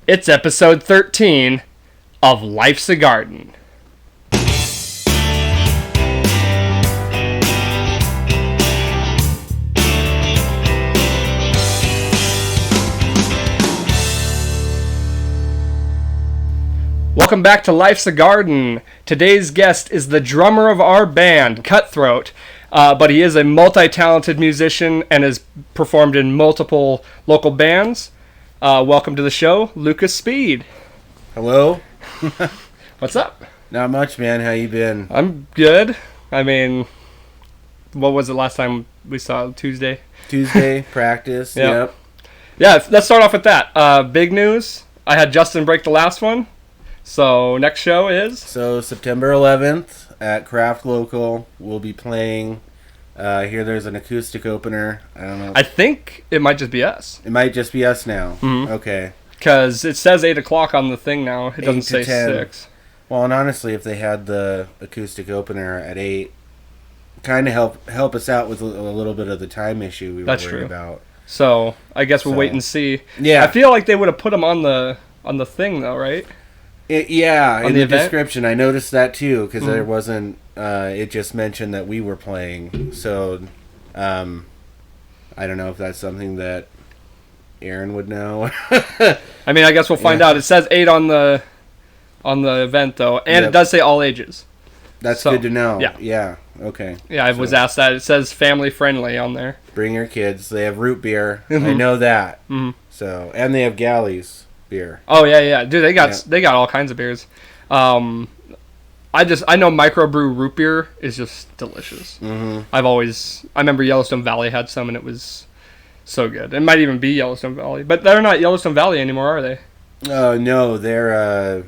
It's episode 13 of Life's a Garden. Welcome back to Life's a Garden. Today's guest is the drummer of our band, Cutthroat, but he is a multi-talented musician and has performed in multiple local bands. Welcome to the show, Lucas Speed. Hello. What's up? Not much, man. How you been? I'm good. I mean, what was the last time we saw? Tuesday? Tuesday, practice. Yep. Yeah, let's start off with that. Big news. I had Justin break the last one. So, next show is? So, September 11th at Craft Local. We'll be playing. Here there's an acoustic opener. I don't know. I think it might just be us. It might just be us now. Mm-hmm. Okay. Because it says 8 o'clock on the thing now. It doesn't say 10. 6. Well, and honestly, if they had the acoustic opener at 8, kind of help us out with a little bit of the time issue we were worried about. So, I guess we'll wait and see. Yeah. I feel like they would have put them on the thing, though, right? In the description, I noticed that too, because there wasn't. It just mentioned that we were playing, so I don't know if that's something that Aaron would know. I mean, I guess we'll find out. It says 8 on the event though, and It does say all ages. That's good to know. Yeah. Okay. Yeah, I was asked that. It says family friendly on there. Bring your kids. They have root beer. I know that. Mm-hmm. So, and they have Galleys beer. Oh yeah, dude, they got all kinds of beers. I know microbrew root beer is just delicious. Mm-hmm. I remember Yellowstone Valley had some and it was so good. It might even be Yellowstone Valley, but they're not Yellowstone Valley anymore, are they? No, they're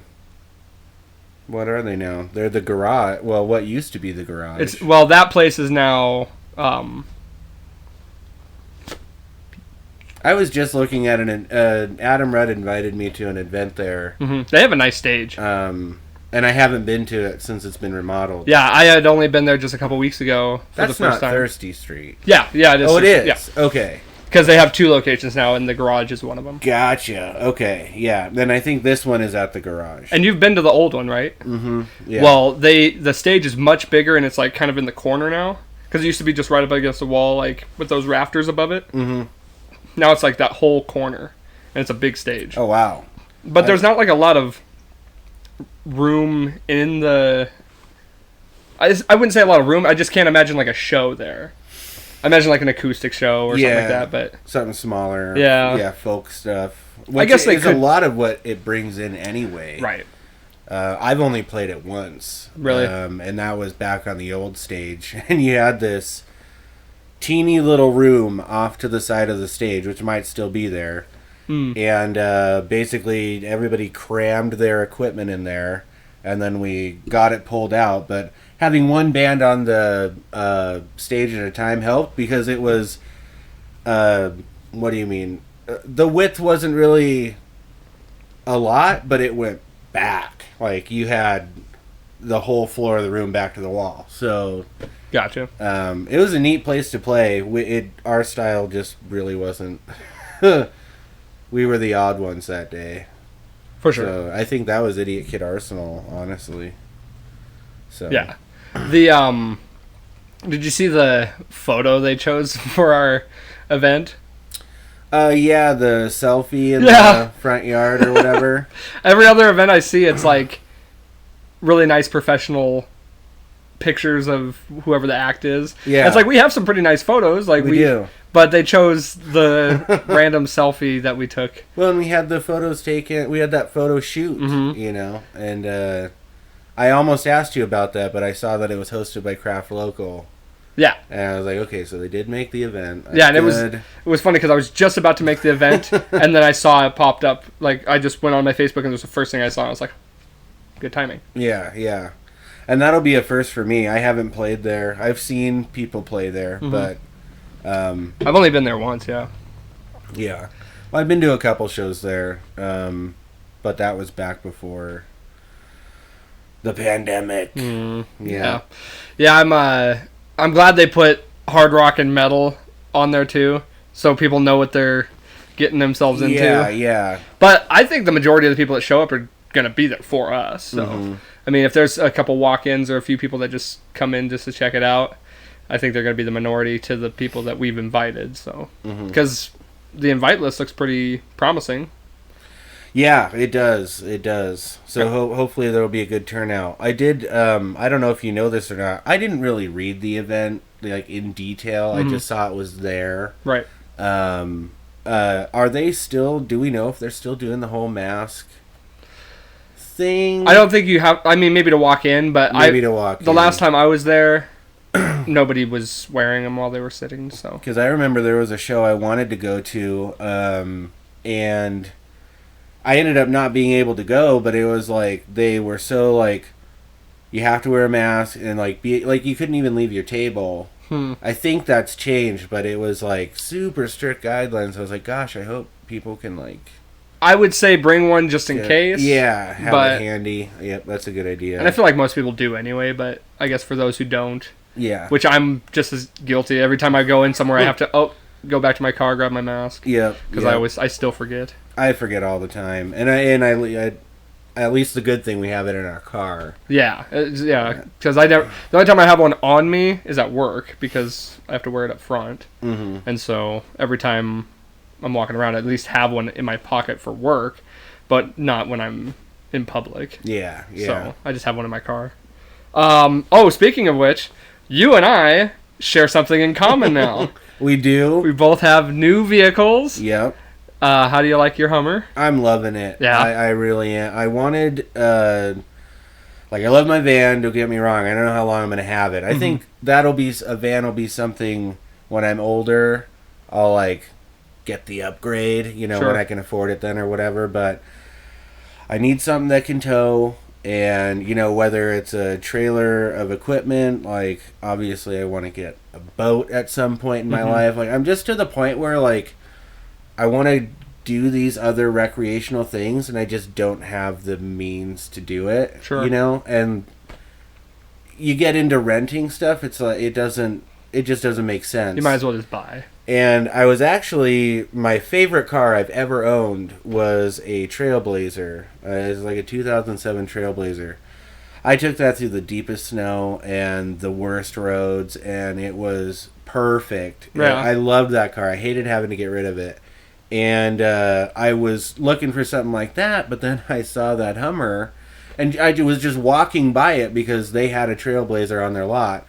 what are they now? They're the Garage. Well, what used to be the Garage. That place is now. I was just looking at Adam Rudd invited me to an event there. Mm-hmm. They have a nice stage. And I haven't been to it since it's been remodeled. Yeah, I had only been there just a couple weeks ago for the first time. That's not Thirsty Street. Yeah, it is. Oh, it is? Yeah. Okay. Because they have 2 locations now, and the Garage is one of them. Gotcha. Okay, yeah. Then I think this one is at the Garage. And you've been to the old one, right? Mm-hmm. Yeah. Well, the stage is much bigger, and it's like kind of in the corner now. Because it used to be just right up against the wall, like with those rafters above it. Mm-hmm. Now it's like that whole corner, and it's a big stage. Oh, wow. But there's not like a lot of room in the... I wouldn't say a lot of room. I just can't imagine like a show there. I imagine like an acoustic show or something like that. But something smaller. Yeah, folk stuff. Which I guess is a lot of what it brings in anyway. Right. I've only played it once. Really? And that was back on the old stage. And you had this teeny little room off to the side of the stage, which might still be there. And basically everybody crammed their equipment in there, and then we got it pulled out. But having one band on the stage at a time helped, because it was what do you mean? The width wasn't really a lot, but it went back. Like, you had the whole floor of the room back to the wall. So gotcha. It was a neat place to play. Our style just really wasn't. We were the odd ones that day. For sure. So I think that was Idiot Kid Arsenal, honestly. So yeah. Did you see the photo they chose for our event? Yeah, the selfie in the front yard or whatever. Every other event I see, it's like really nice professional pictures of whoever the act is. Yeah. It's like, we have some pretty nice photos. Like we do. But they chose the random selfie that we took. Well, and we had the photos taken. We had that photo shoot, and I almost asked you about that, but I saw that it was hosted by Craft Local. Yeah. And I was like, okay, so they did make the event. That's and it was funny because I was just about to make the event, and then I saw it popped up. Like, I just went on my Facebook, and it was the first thing I saw. I was like, good timing. Yeah. And that'll be a first for me. I haven't played there. I've seen people play there, but... I've only been there once, yeah. Yeah. Well, I've been to a couple shows there, but that was back before the pandemic. Yeah, I'm glad they put hard rock and metal on there too, so people know what they're getting themselves into. Yeah. But I think the majority of the people that show up are going to be there for us. So, I mean, if there's a couple walk-ins or a few people that just come in just to check it out, I think they're going to be the minority to the people that we've invited. So, because the invite list looks pretty promising. Yeah, it does. So hopefully there will be a good turnout. I did. I don't know if you know this or not. I didn't really read the event like in detail. I just saw it was there. Right. Are they still? Do we know if they're still doing the whole mask thing? I don't think you have. I mean, maybe to walk in, but the last time I was there, nobody was wearing them while they were sitting. So because I remember there was a show I wanted to go to, and I ended up not being able to go. But it was like they were so like, you have to wear a mask and like be like you couldn't even leave your table. I think that's changed, but it was like super strict guidelines. I was like, gosh, I hope people can like. I would say bring one just in case. Yeah, have it handy. Yep, that's a good idea. And I feel like most people do anyway, but I guess for those who don't, which I'm just as guilty. Every time I go in somewhere, I have to go back to my car, grab my mask. Yeah, because I still forget. I forget all the time, and I at least the good thing we have it in our car. Yeah. Because the only time I have one on me is at work because I have to wear it up front, and so every time I'm walking around, I at least have one in my pocket for work, but not when I'm in public. Yeah. So I just have one in my car. Speaking of which, you and I share something in common now. We do. We both have new vehicles. Yep. How do you like your Hummer? I'm loving it. Yeah. I really am. I wanted, I love my van, don't get me wrong. I don't know how long I'm going to have it. I think a van will be something when I'm older, I'll, like, get the upgrade, when I can afford it then or whatever. But I need something that can tow, and, whether it's a trailer of equipment, like, obviously I want to get a boat at some point in my life. Like, I'm just to the point where, like, I want to do these other recreational things, and I just don't have the means to do it. Sure. And you get into renting stuff, it's like it just doesn't make sense. You might as well just buy. And I was actually, my favorite car I've ever owned was a Trailblazer. It was like a 2007 Trailblazer. I took that through the deepest snow and the worst roads, and it was perfect. Yeah. I loved that car. I hated having to get rid of it. And I was looking for something like that, but then I saw that Hummer, and I was just walking by it because they had a Trailblazer on their lot.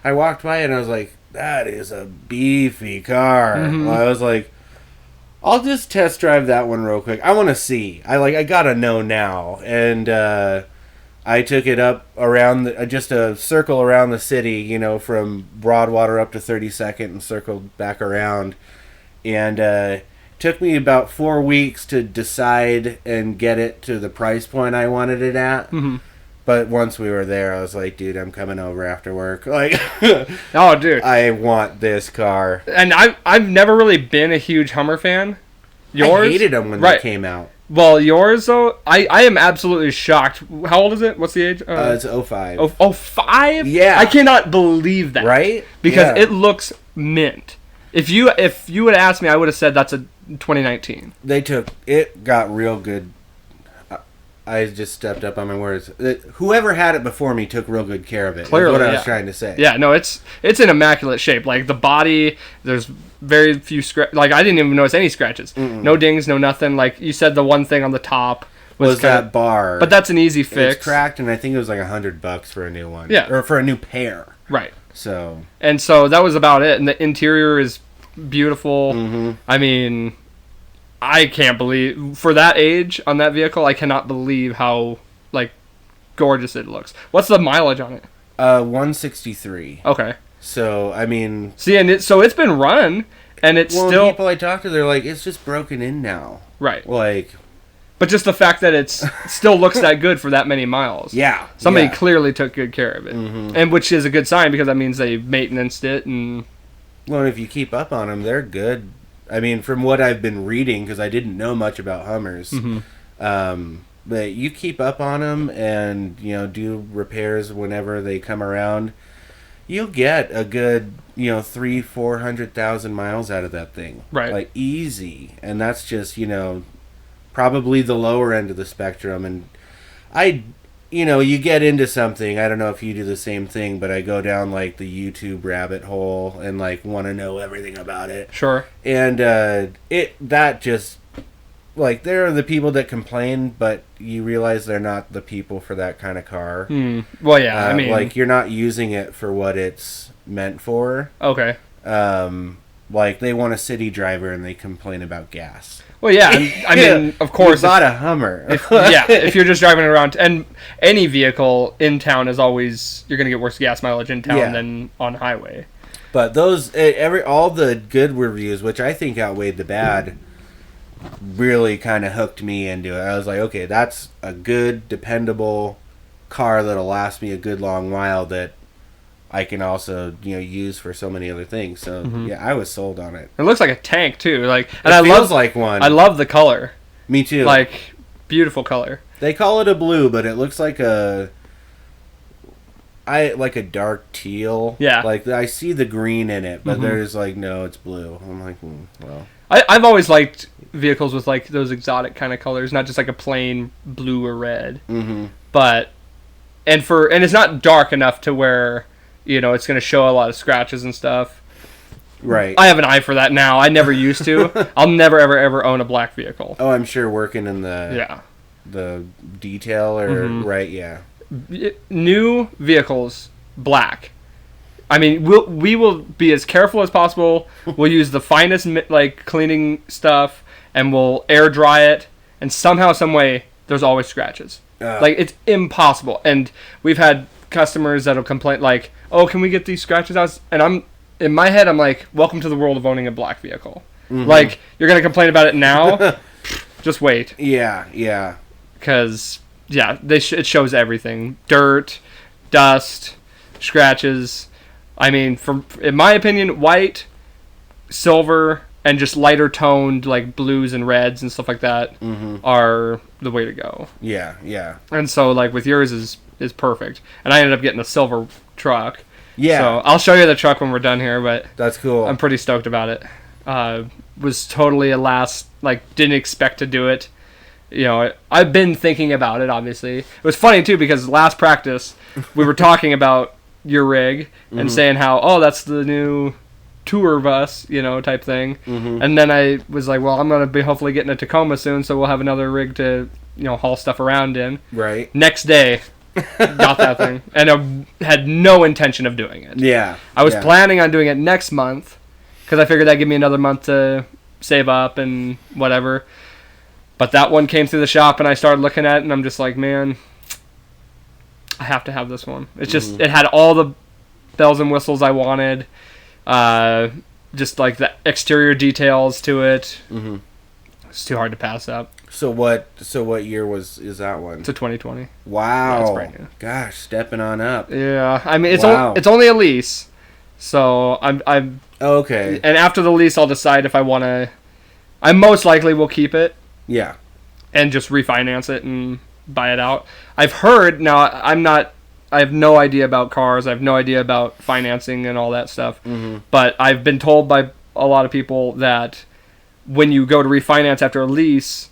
I walked by it, and I was like, that is a beefy car. Well, I was like, I'll just test drive that one real quick. I want to see. I gotta know now. And I took it up around, just a circle around the city, from Broadwater up to 32nd and circled back around. And took me about 4 weeks to decide and get it to the price point I wanted it at. But once we were there, I was like, dude, I'm coming over after work. Like, oh, dude, I want this car. And I've never really been a huge Hummer fan. Yours? I hated them when they came out. Well, yours, though, I am absolutely shocked. How old is it? What's the age? It's 05. Oh, 05? Yeah. I cannot believe that. Right? Because it looks mint. If you would have asked me, I would have said that's a 2019. It got real good. I just stepped up on my words. Whoever had it before me took real good care of it. Clearly, is what I was trying to say. Yeah, no, it's in immaculate shape. Like the body, there's very few like I didn't even notice any scratches. No dings, no nothing. Like you said, the one thing on the top was that bar. But that's an easy fix. It's cracked, and I think it was like $100 for a new one. Yeah, or for a new pair. Right. So that was about it. And the interior is beautiful. I mean, I can't believe for that age on that vehicle. I cannot believe how like gorgeous it looks. What's the mileage on it? 163. Okay. So I mean, see, and it's been run, and it's still. People I talk to, they're like, it's just broken in now. Right. Like, but just the fact that it's still looks that good for that many miles. Yeah. Somebody clearly took good care of it, and which is a good sign because that means they maintenanced it and. Well, if you keep up on them, they're good. I mean, from what I've been reading, because I didn't know much about Hummers, but you keep up on them and do repairs whenever they come around. you'll get a good, 300,000-400,000 miles out of that thing. Right. Like, easy. And that's just, probably the lower end of the spectrum. And you get into something. I don't know if you do the same thing, but I go down, like, the YouTube rabbit hole and, like, want to know everything about it. Sure. And that just, like, there are the people that complain, but you realize they're not the people for that kind of car. Well, yeah, I mean... Like, you're not using it for what it's meant for. Okay. Like, they want a city driver and they complain about gas. Well, yeah, I mean, of course... You bought a Hummer. If you're just driving around... And any vehicle in town is always... You're going to get worse gas mileage in town than on highway. But those... all the good reviews, which I think outweighed the bad... really kind of hooked me into it. I was like, okay, that's a good, dependable car that'll last me a good long while that I can also, use for so many other things. So, yeah, I was sold on it. It looks like a tank, too. Like, and it feels like one. I love the color. Me too. Like, beautiful color. They call it a blue, but it looks like a dark teal. Yeah. Like, I see the green in it, but there's like, no, it's blue. I'm like, well. I've always liked vehicles with like those exotic kind of colors, not just like a plain blue or red. But and it's not dark enough to where it's going to show a lot of scratches and stuff. Right. I have an eye for that now. I never used to. I'll never ever own a black vehicle. Oh, I'm sure working in the detail or right, yeah. New vehicles black. I mean, we will be as careful as possible. We'll use the finest like cleaning stuff, and we'll air dry it. And somehow, some way, there's always scratches. Like, it's impossible. And we've had customers that'll complain like, "Oh, can we get these scratches out?" And in my head, I'm like, "Welcome to the world of owning a black vehicle." Like, you're gonna complain about it now? Just wait. Yeah. Because it shows everything: dirt, dust, scratches. I mean, in my opinion, white, silver, and just lighter toned like blues and reds and stuff like that are the way to go. Yeah. And so like with yours is perfect. And I ended up getting a silver truck. Yeah. So I'll show you the truck when we're done here, but that's cool. I'm pretty stoked about it. Was totally didn't expect to do it. I've been thinking about it, obviously. It was funny too because last practice we were talking about your rig and saying how, that's the new tour bus, type thing. And then I was like, well, I'm going to be hopefully getting a Tacoma soon, so we'll have another rig to, haul stuff around in. Right. Next day, got that thing. And I had no intention of doing it. Yeah. I was planning on doing it next month because I figured that'd give me another month to save up and whatever. But that one came through the shop and I started looking at it and I'm just like, man, I have to have this one. It's just, it had all the bells and whistles I wanted. Just like the exterior details to it. It's too hard to pass up. So what year is that one? It's a 2020. Wow. Yeah, it's brand new. Gosh, stepping on up. Yeah, I mean it's only a lease. So I'm okay. And after the lease I'll decide if I want to. I most likely will keep it. Yeah. And just refinance it and buy it out. I've heard, now I have no idea about cars, I have no idea about financing and all that stuff, but I've been told by a lot of people that when you go to refinance after a lease,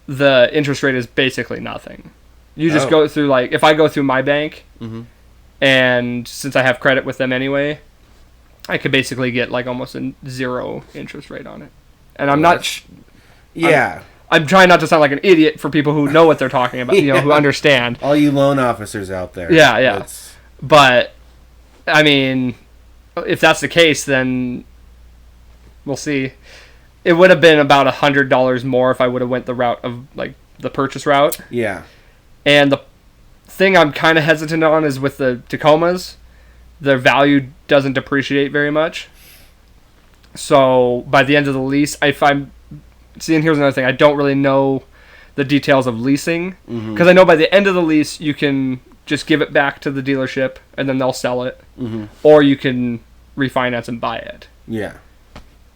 the interest rate is basically nothing. You just go through, like, if I go through my bank, and since I have credit with them anyway, I could basically get like almost a zero interest rate on it. And I'm not... I'm trying not to sound like an idiot for people who know what they're talking about, who understand. All you loan officers out there. Yeah. But, I mean, if that's the case, then we'll see. It would have been about $100 more if I would have went the route of, like, the purchase route. Yeah. And the thing I'm kind of hesitant on is with the Tacomas, their value doesn't depreciate very much. So, by the end of the lease, if I'm... See, and here's another thing. I don't really know the details of leasing. Because I know by the end of the lease, you can just give it back to the dealership, and then they'll sell it. Or you can refinance and buy it. Yeah.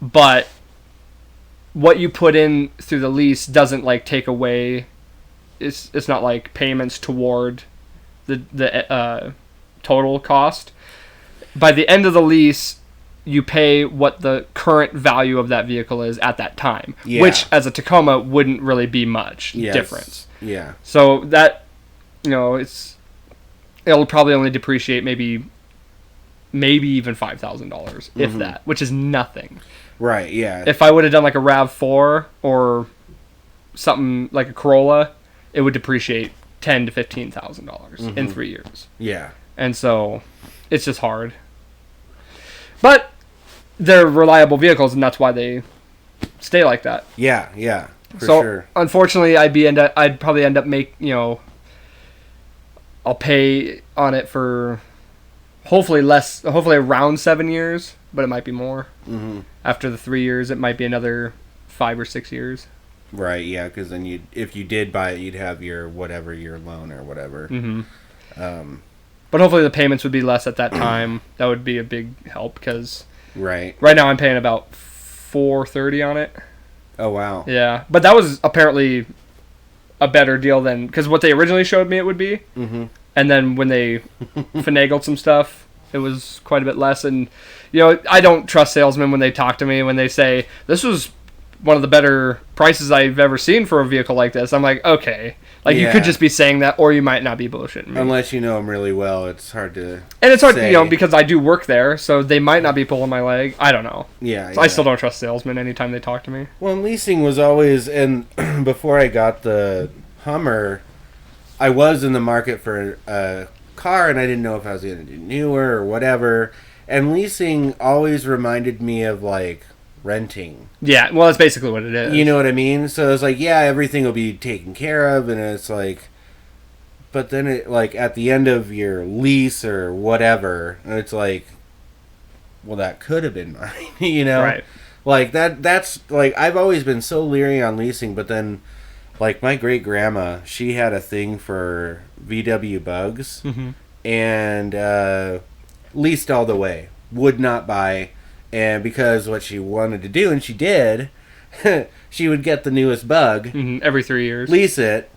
But what you put in through the lease doesn't, like, take away... It's not, like, payments toward the total cost. by the end of the lease, you pay what the current value of that vehicle is at that time, which as a Tacoma wouldn't really be much difference. Yeah. So that, it'll probably only depreciate maybe even $5,000 if that, which is nothing. Right. Yeah. If I would have done like a RAV4 or something like a Corolla, it would depreciate $10,000 to $15,000 in 3 years. Yeah. And so it's just hard. But they're reliable vehicles, and that's why they stay like that. Yeah, yeah, for so sure. Unfortunately, I'd probably end up I'll pay on it for hopefully around 7 years, but it might be more. Mm-hmm. After the 3 years, it might be another 5 or 6 years. Right, yeah, because then if you did buy it, you'd have your loan or whatever. Mm-hmm. But hopefully the payments would be less at that time. That would be a big help because right now I'm paying about $430 on it. Oh wow. Yeah, but that was apparently a better deal than because what they originally showed me it would be, and then when they finagled some stuff, it was quite a bit less. And I don't trust salesmen when they talk to me when they say this was one of the better prices I've ever seen for a vehicle like this. I'm like, okay. You could just be saying that, or you might not be bullshitting me. Unless you know them really well, it's hard to And it's hard, because I do work there, so they might not be pulling my leg. I don't know. Yeah, so I still don't trust salesmen anytime they talk to me. Well, leasing was always, and before I got the Hummer, I was in the market for a car, and I didn't know if I was going to do newer or whatever. And leasing always reminded me of, renting. Yeah, well, that's basically what it is. You know what I mean? So it's everything will be taken care of, and it's but then it, at the end of your lease or whatever, it's well, that could have been mine, Right. That's, I've always been so leery on leasing, but then, my great-grandma, she had a thing for VW Bugs, and leased all the way. Would not buy. And because what she wanted to do, and she did, she would get the newest Bug. Every 3 years. Lease it,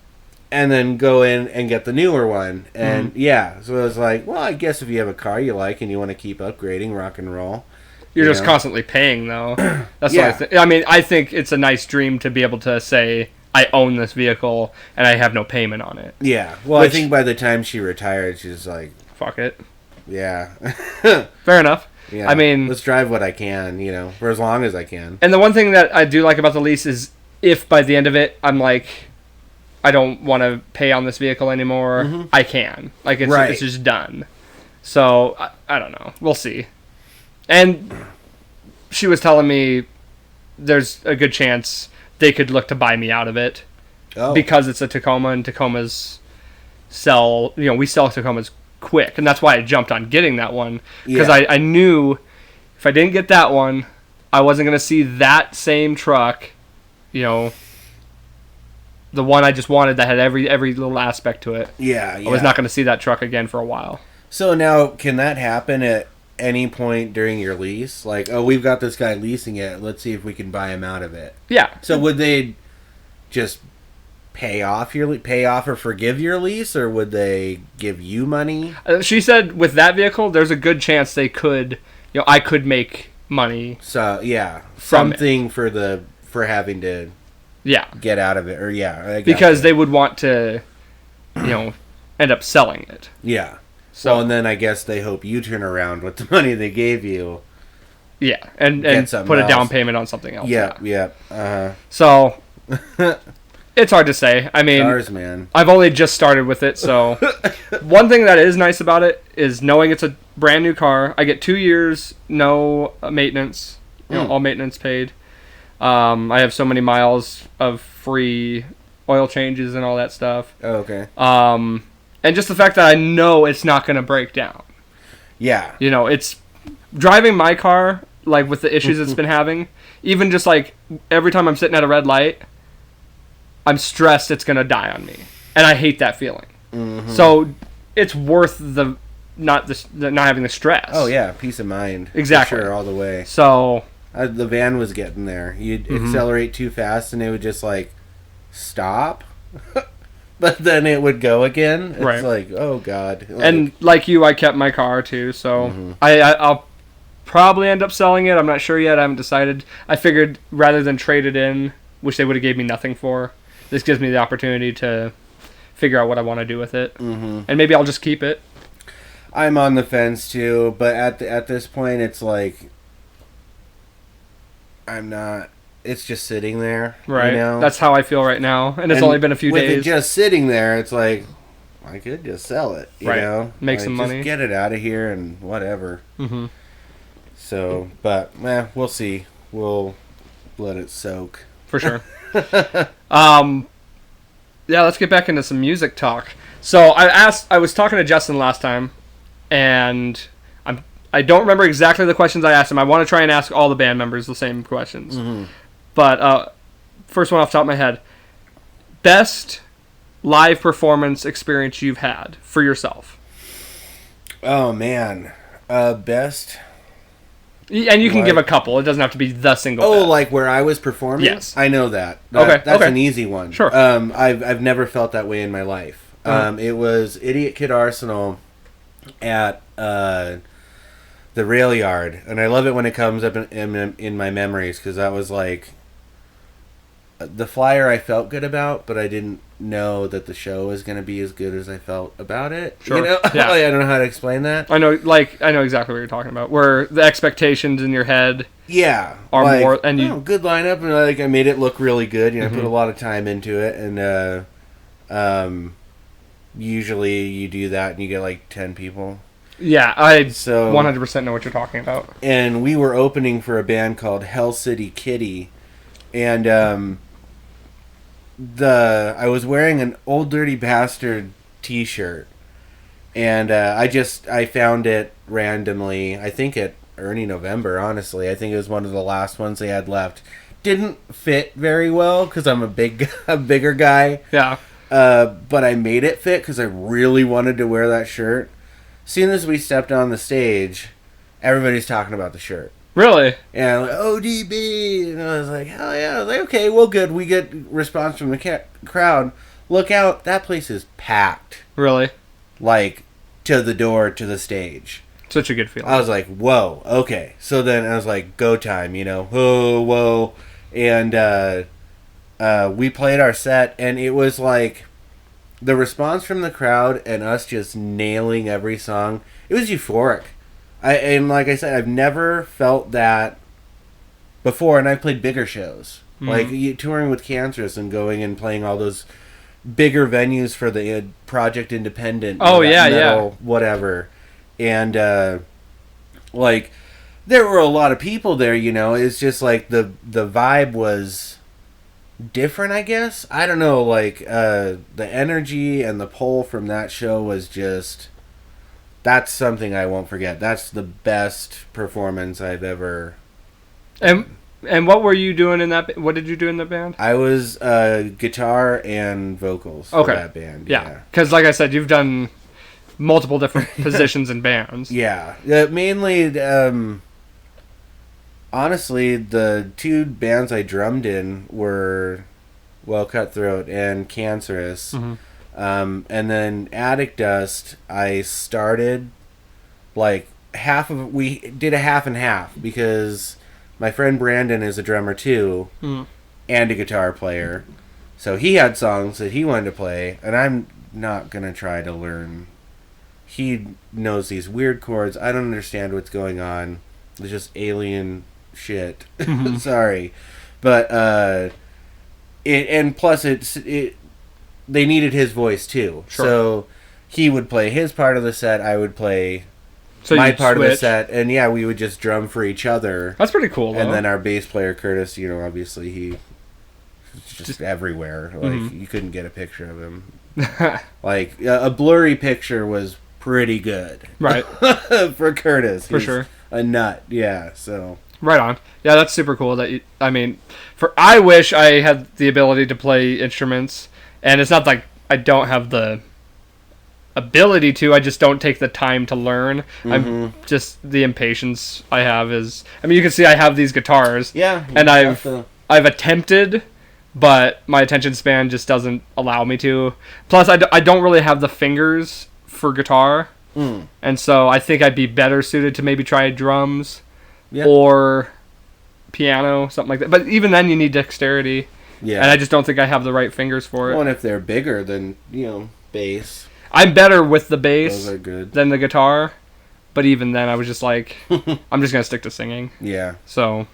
and then go in and get the newer one. And, so it was well, I guess if you have a car you like and you want to keep upgrading, rock and roll. You're just constantly paying, though. That's what I think. I mean, I think it's a nice dream to be able to say, I own this vehicle, and I have no payment on it. Yeah. Well, I think by the time she retired, she's fuck it. Yeah. Fair enough. Yeah, I mean, let's drive what I can, for as long as I can. And the one thing that I do like about the lease is if by the end of it I'm I don't want to pay on this vehicle anymore, I can. It's just done. So, I don't know. We'll see. And she was telling me there's a good chance they could look to buy me out of it because it's a Tacoma, and Tacomas sell, we sell Tacomas quick, and that's why I jumped on getting that one, because I knew if I didn't get that one, I wasn't going to see that same truck, the one I just wanted that had every little aspect to it. I was not going to see that truck again for a while. So now, can that happen at any point during your lease? We've got this guy leasing it, let's see if we can buy him out of it. Yeah. So would they just pay off or forgive your lease, or would they give you money? She said with that vehicle, there's a good chance they could, I could make money. So something for having to get out of it, or because they would want to, end up selling it. Yeah. So and then I guess they hope you turn around with the money they gave you. Yeah, and put a down payment on something else. Yeah. So. It's hard to say. I mean, Stars, man. I've only just started with it, so one thing that is nice about it is knowing it's a brand new car. I get 2 years, no maintenance, all maintenance paid. I have so many miles of free oil changes and all that stuff. Oh, okay. And just the fact that I know it's not going to break down. Yeah. It's driving my car, with the issues it's been having, even just every time I'm sitting at a red light, I'm stressed it's going to die on me. And I hate that feeling. Mm-hmm. So it's worth the not having the stress. Oh, yeah. Peace of mind. Exactly. For sure, all the way. So the van was getting there. You'd accelerate too fast and it would just stop. but then it would go again. It's Right. like, oh God. Like, And like you, I kept my car too, so I'll probably end up selling it. I'm not sure yet. I haven't decided. I figured rather than trade it in, which they would have gave me nothing for, this gives me the opportunity to figure out what I want to do with it. And maybe I'll just keep it. I'm on the fence too, but at this point, it's like I'm not. It's just sitting there, Right. You know? That's how I feel right now, and it's only been a few with days. it just sitting there, it's like I could just sell it, you Right. know, Make like, some just money. get it out of here and whatever. So, but we'll see. We'll let it soak For sure. Yeah, let's get back into some music talk. So I was talking to Justin last time, and I don't remember exactly the questions I asked him. I want to try and ask all the band members the same questions. But first one off the top of my head, best live performance experience you've had for yourself. Oh man, best. And you can give a couple. It doesn't have to be the single. Oh, best. like where I was performing? Yes. I know that. Okay. That's an easy one. Sure. I've never felt that way in my life. It was Idiot Kid Arsenal at the Rail Yard, and I love it when it comes up in my memories because that was like the flyer I felt good about, but I didn't know that the show was going to be as good as I felt about it. Sure. You know? Yeah. I don't know how to explain that. I know exactly what you're talking about. Where the expectations in your head, Yeah, are like, more, and you good lineup, and like I made it look really good. You know, I put a lot of time into it, and usually you do that and you get like 10 people. Yeah, I So 100% know what you're talking about. And we were opening for a band called Hell City Kitty, and I was wearing an Old Dirty Bastard T-shirt, and I found it randomly. I think at Ernie November. Honestly, I think it was one of the last ones they had left. Didn't fit very well because I'm a bigger guy. Yeah. But I made it fit because I really wanted to wear that shirt. As soon as we stepped on the stage, everybody's talking about the shirt. Really? And I'm like, ODB! And I was like, hell yeah. I was like, okay, well, good. We get response from the crowd. Look out. That place is packed. Really? Like, to the door, to the stage. Such a good feeling. I was like, whoa, okay. So then I was like, go time, you know. Whoa. And we played our set, and it was like the response from the crowd and us just nailing every song. It was euphoric. And like I said, I've never felt that before, and I've played bigger shows. Like touring with Cancerous and going and playing all those bigger venues for the Project Independent. Metal, whatever. And like there were a lot of people there, you know. It's just like the vibe was different, I guess. I don't know, like the energy and the pull from that show was just, that's something I won't forget. That's the best performance I've ever. And what were you doing in that? What did you do in the band? I was guitar and vocals for that band. Yeah, because like I said, you've done multiple different positions in bands. Yeah, mainly. Honestly, the two bands I drummed in were, well, Cutthroat and Cancerous. And then Attic Dust, I started like we did a half and half because my friend Brandon is a drummer too and a guitar player. So he had songs that he wanted to play, and I'm not going to try to learn. He knows these weird chords. I don't understand what's going on. It's just alien shit. Sorry. But and plus they needed his voice too. Sure. So he would play his part of the set, I would play my part of the set, and yeah, we would just drum for each other. That's pretty cool, though. And then our bass player Curtis, you know, obviously he just everywhere. Like you couldn't get a picture of him. Like a blurry picture was pretty good. Right. For Curtis. For He's sure. A nut. Yeah, so right on. Yeah, that's super cool that I wish I had the ability to play instruments, and it's not like I don't have the ability to, I just don't take the time to learn. I'm just, the impatience I have is, you can see I have these guitars. Yeah. And I've attempted but my attention span just doesn't allow me to. Plus, I don't really have the fingers for guitar, and so I think I'd be better suited to maybe try drums or piano, something like that. But even then, you need dexterity. Yeah. And I just don't think I have the right fingers for it. Well, and if they're bigger than, bass. I'm better with the bass Those are good. than the guitar. But even then, I was just like, I'm just going to stick to singing. Yeah. So,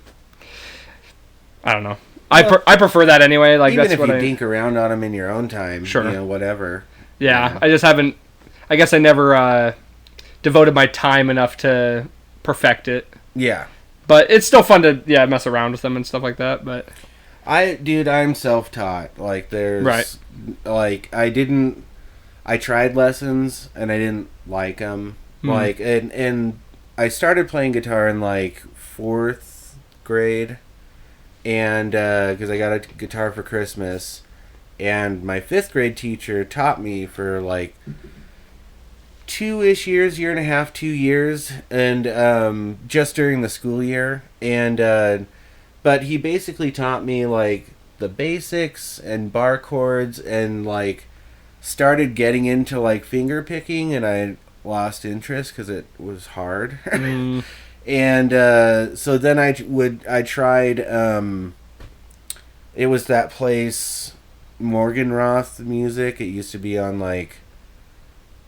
I don't know. Well, I prefer that anyway. Like, even that's if what you dink around on them in your own time, sure. Whatever. Yeah, I just haven't... I guess I never devoted my time enough to perfect it. Yeah. But it's still fun to, mess around with them and stuff like that, but... I'm self-taught. Like, there's... Right. Like, I tried lessons, and I didn't like them. Like, and I started playing guitar in, like, 4th grade, and, because I got a guitar for Christmas, and my 5th grade teacher taught me for, like, 2-ish years, year and a half, 2 years, and, just during the school year, and, but he basically taught me, like, the basics and bar chords and, like, started getting into, like, finger picking, and I lost interest because it was hard. And so then I tried, it was that place, Morgenroth Music. It used to be on, like,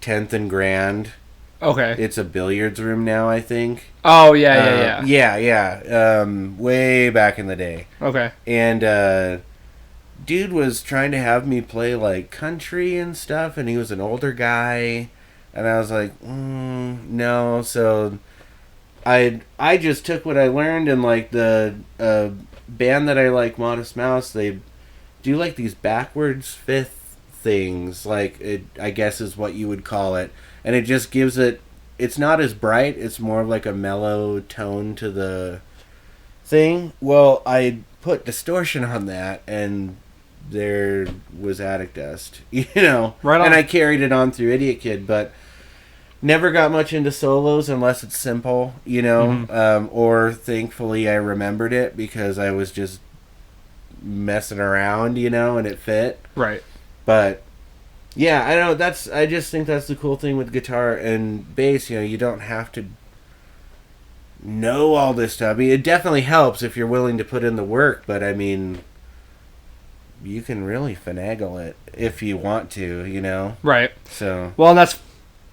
10th and Grand. Okay. It's a billiards room now, I think. Oh, yeah. Yeah. Way back in the day. Okay. And dude was trying to have me play, like, country and stuff, and he was an older guy, and I was like, no. So I just took what I learned, and, like, the band that I like, Modest Mouse, they do, like, these backwards fifth things, like, it, I guess is what you would call it. And it just gives it's not as bright, it's more of like a mellow tone to the thing. Well, I put distortion on that, and there was attic dust, Right on. And I carried it on through Idiot Kid, but never got much into solos unless it's simple, or thankfully I remembered it because I was just messing around, and it fit. Right. But... yeah, I know, I just think that's the cool thing with guitar and bass, you don't have to know all this stuff. I mean, it definitely helps if you're willing to put in the work, but I mean, you can really finagle it if you want to, Right. So. Well, and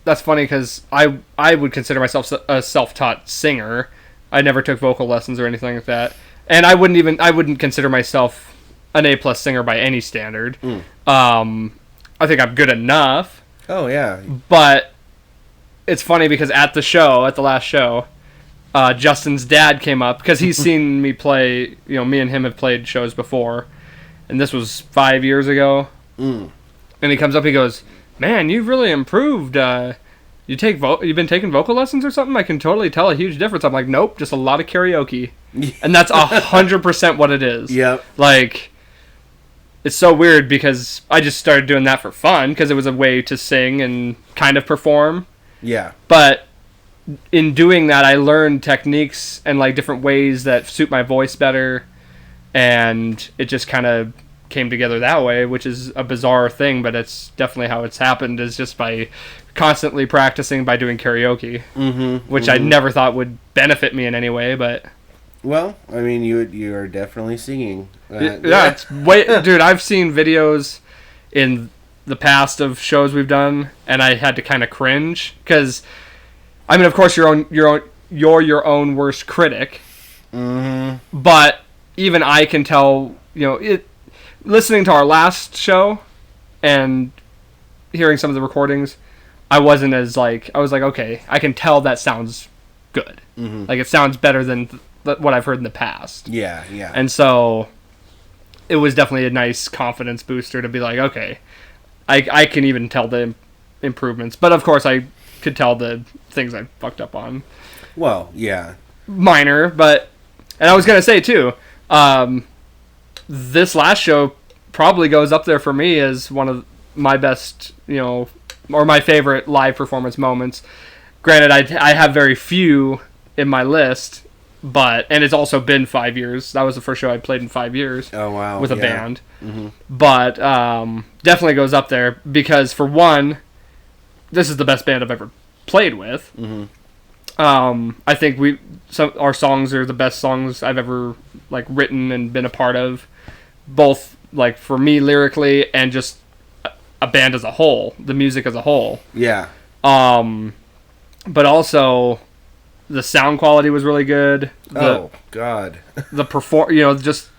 that's funny because I would consider myself a self-taught singer. I never took vocal lessons or anything like that. And I wouldn't consider myself an A+ singer by any standard. I think I'm good enough. Oh, yeah. But it's funny because at the last show, Justin's dad came up because he's seen me play, me and him have played shows before. And this was 5 years ago. And he comes up, he goes, man, you've really improved. You've been taking vocal lessons or something? I can totally tell a huge difference. I'm like, nope, just a lot of karaoke. And that's 100% what it is. Yep. Like... it's so weird because I just started doing that for fun because it was a way to sing and kind of perform. Yeah. But in doing that, I learned techniques and like different ways that suit my voice better, and it just kind of came together that way, which is a bizarre thing, but it's definitely how it's happened, is just by constantly practicing by doing karaoke, which I never thought would benefit me in any way, but... well, I mean, you are definitely singing. Yeah, it's dude, I've seen videos in the past of shows we've done, and I had to kind of cringe because, I mean, of course, you're your own worst critic. But even I can tell, listening to our last show and hearing some of the recordings, I was like, okay, I can tell that sounds good. Like, it sounds better than what I've heard in the past. Yeah. And so it was definitely a nice confidence booster to be like, okay, I can even tell the improvements. But of course I could tell the things I fucked up on. Well, yeah. Minor, but... and I was going to say, too, this last show probably goes up there for me as one of my best, or my favorite live performance moments. Granted, I have very few in my list, and it's also been 5 years. That was the first show I played in 5 years. Oh, wow. With a band. Mm-hmm. But definitely goes up there because, for one, this is the best band I've ever played with. Mm-hmm. I think our songs are the best songs I've ever like written and been a part of, both like for me lyrically and just a band as a whole, the music as a whole. Yeah. But also the sound quality was really good. God. Just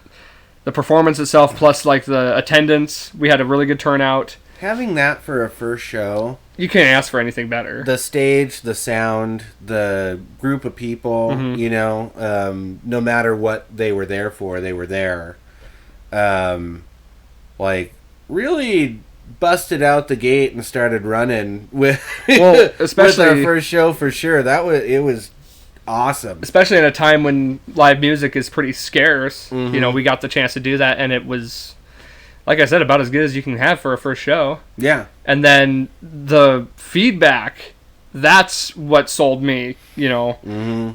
the performance itself, plus like the attendance, we had a really good turnout. Having that for a first show, you can't ask for anything better. The stage, the sound, the group of people, no matter what they were there for, they were there. Really busted out the gate and started running with, especially with our first show for sure. It was awesome. Especially in a time when live music is pretty scarce. Mm-hmm. We got the chance to do that, and it was, like I said, about as good as you can have for a first show. Yeah. And then the feedback, that's what sold me, Mm-hmm.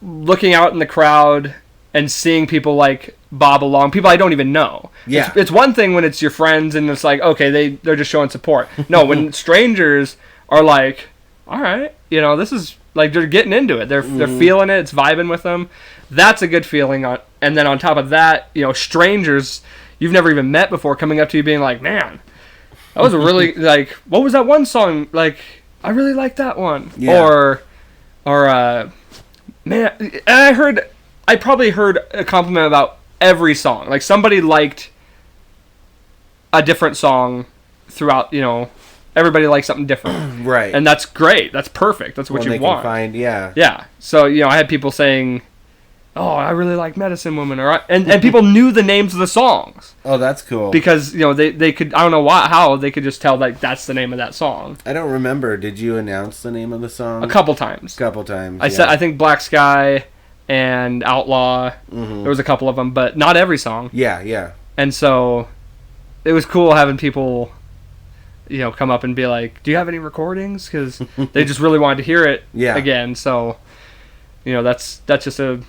Looking out in the crowd and seeing people like bob along, people I don't even know. Yeah. It's one thing when it's your friends and it's like, okay, they're just showing support. No, when strangers are like, all right, this is like, they're getting into it. They're feeling it. It's vibing with them. That's a good feeling. And then on top of that, strangers you've never even met before coming up to you being like, man, that was a really, like, what was that one song? Like, I really like that one. Yeah. Or man, and I probably heard a compliment about every song. Like, somebody liked a different song throughout, everybody likes something different. Right. And that's great. That's perfect. That's what you want. Yeah. So, I had people saying, oh, I really like Medicine Woman, and people knew the names of the songs. Oh, that's cool. Because they could, I don't know how they could just tell like that's the name of that song. I don't remember. Did you announce the name of the song? A couple times. I said I think Black Sky and Outlaw. Mm-hmm. There was a couple of them, but not every song. Yeah. And so it was cool having people, come up and be like, "Do you have any recordings?" Because they just really wanted to hear it again. So that's just a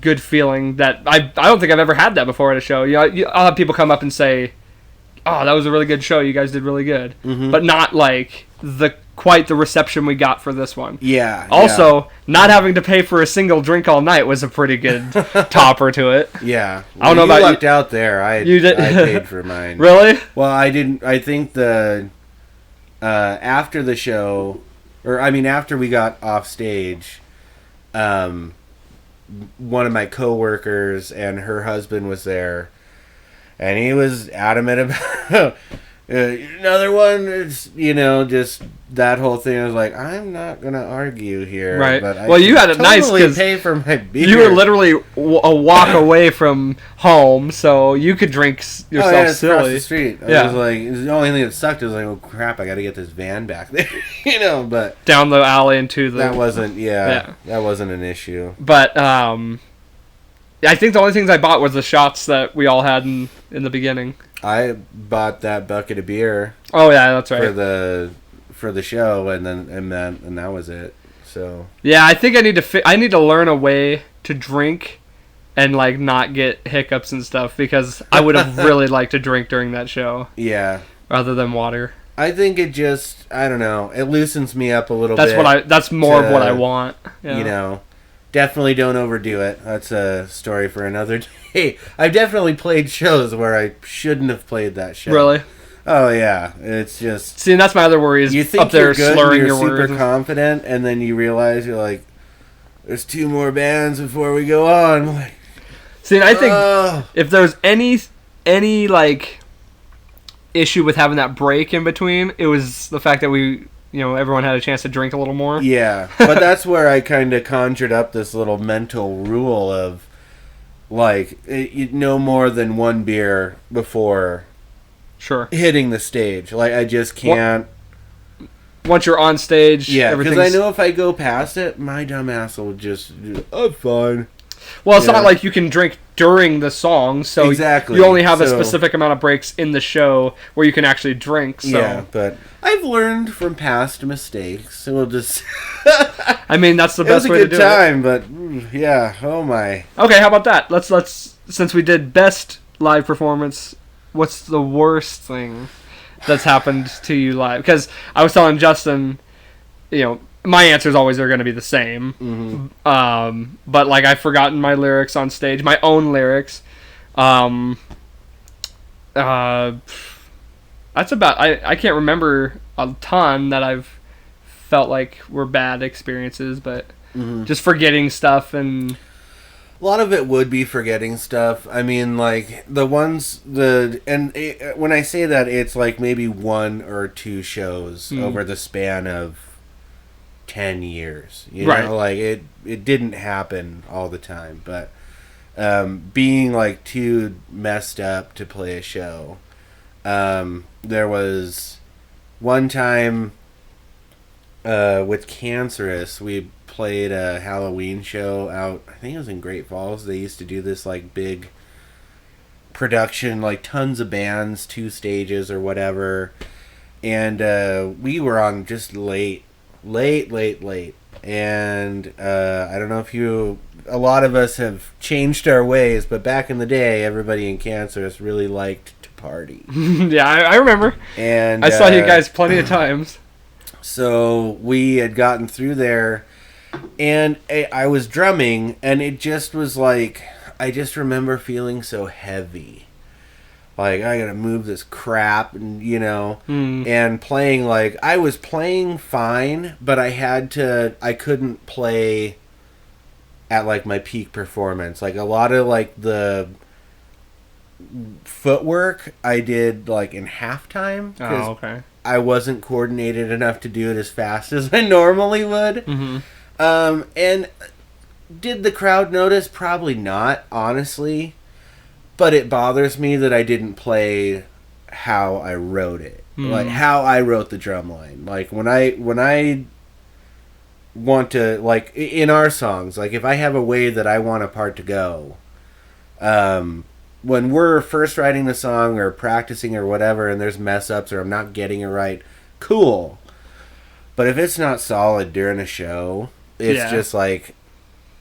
good feeling that I don't think I've ever had that before at a show. I'll have people come up and say, "Oh, that was a really good show. You guys did really good," but not like quite the reception we got for this one. Yeah. Also, not having to pay for a single drink all night was a pretty good topper to it. Yeah. Well, I don't know about you. Lucked out there. I paid for mine. Really? Well, I didn't. I think after the show, after we got off stage, one of my coworkers and her husband was there, and he was adamant about another one. It's just that whole thing. I was like, I'm not gonna argue here, right? But you had it nice because pay for my beer. You were literally a walk away from home, so you could drink yourself silly. Across the street. I was like, the only thing that sucked was like, oh crap, I got to get this van back there, But down the alley into the that wasn't that wasn't an issue. But I think the only things I bought was the shots that we all had in the beginning. I bought that bucket of beer. Oh yeah, that's right. For the show, and that was it. So yeah, I think I need to learn a way to drink and like not get hiccups and stuff, because I would have really liked to drink during that show. Yeah. Rather than water. I think it just, I don't know, it loosens me up a little bit. That's more of what I want. Yeah. Definitely don't overdo it. That's a story for another day. I've definitely played shows where I shouldn't have played that show. Really? Oh yeah, it's just. See, and that's my other worry is you think up there you're good, slurring you're your super words. Confident, and then you realize you're like, "There's 2 more bands before we go on." I'm like, see, and I think if there's any like issue with having that break in between, it was the fact that we. Everyone had a chance to drink a little more. Yeah, but that's where I kind of conjured up this little mental rule of, like, no more than 1 beer before hitting the stage. Like, I just can't. Once you're on stage, yeah, because I know if I go past it, my dumb ass will just, I'm fine. Well, it's Yeah. not like you can drink during the song, so Exactly. you only have a So- specific amount of breaks in the show where you can actually drink. So Yeah, but I've learned from past mistakes, so we'll just. I mean, that's the It was best a way good to do time, but yeah, oh my. it. Okay, how about that? Let's since we did best live performance, what's the worst thing that's happened to you live? Because I was telling Justin, my answers always are going to be the same. But like I've forgotten my lyrics on stage, my own lyrics. That's about. I can't remember a ton that I've felt like were bad experiences, but just forgetting stuff and. A lot of it would be forgetting stuff. I mean, like when I say that, it's like maybe 1 or 2 shows over the span of 10 years. You know, like it didn't happen all the time, but being like too messed up to play a show. There was one time with Cancerous, we played a Halloween show out, I think it was in Great Falls. They used to do this like big production, like tons of bands, 2 stages or whatever, and we were on just late, and I don't know if a lot of us have changed our ways, but back in the day, everybody in Cancerous really liked to party. Yeah, I remember. And I saw you guys plenty of times. So we had gotten through there, and I was drumming, and it just was like, I just remember feeling so heavy. Like, I gotta move this crap, and and playing, like, I was playing fine, but I couldn't play at, like, my peak performance. Like, a lot of, like, the footwork I did, like, in halftime. Oh, okay. I wasn't coordinated enough to do it as fast as I normally would. And did the crowd notice? Probably not, honestly. But it bothers me that I didn't play how I wrote it. Like, how I wrote the drum line. Like, when I want to, like, in our songs, like, if I have a way that I want a part to go, when we're first writing the song or practicing or whatever, and there's mess ups or I'm not getting it right, cool. But if it's not solid during a show, it's just like,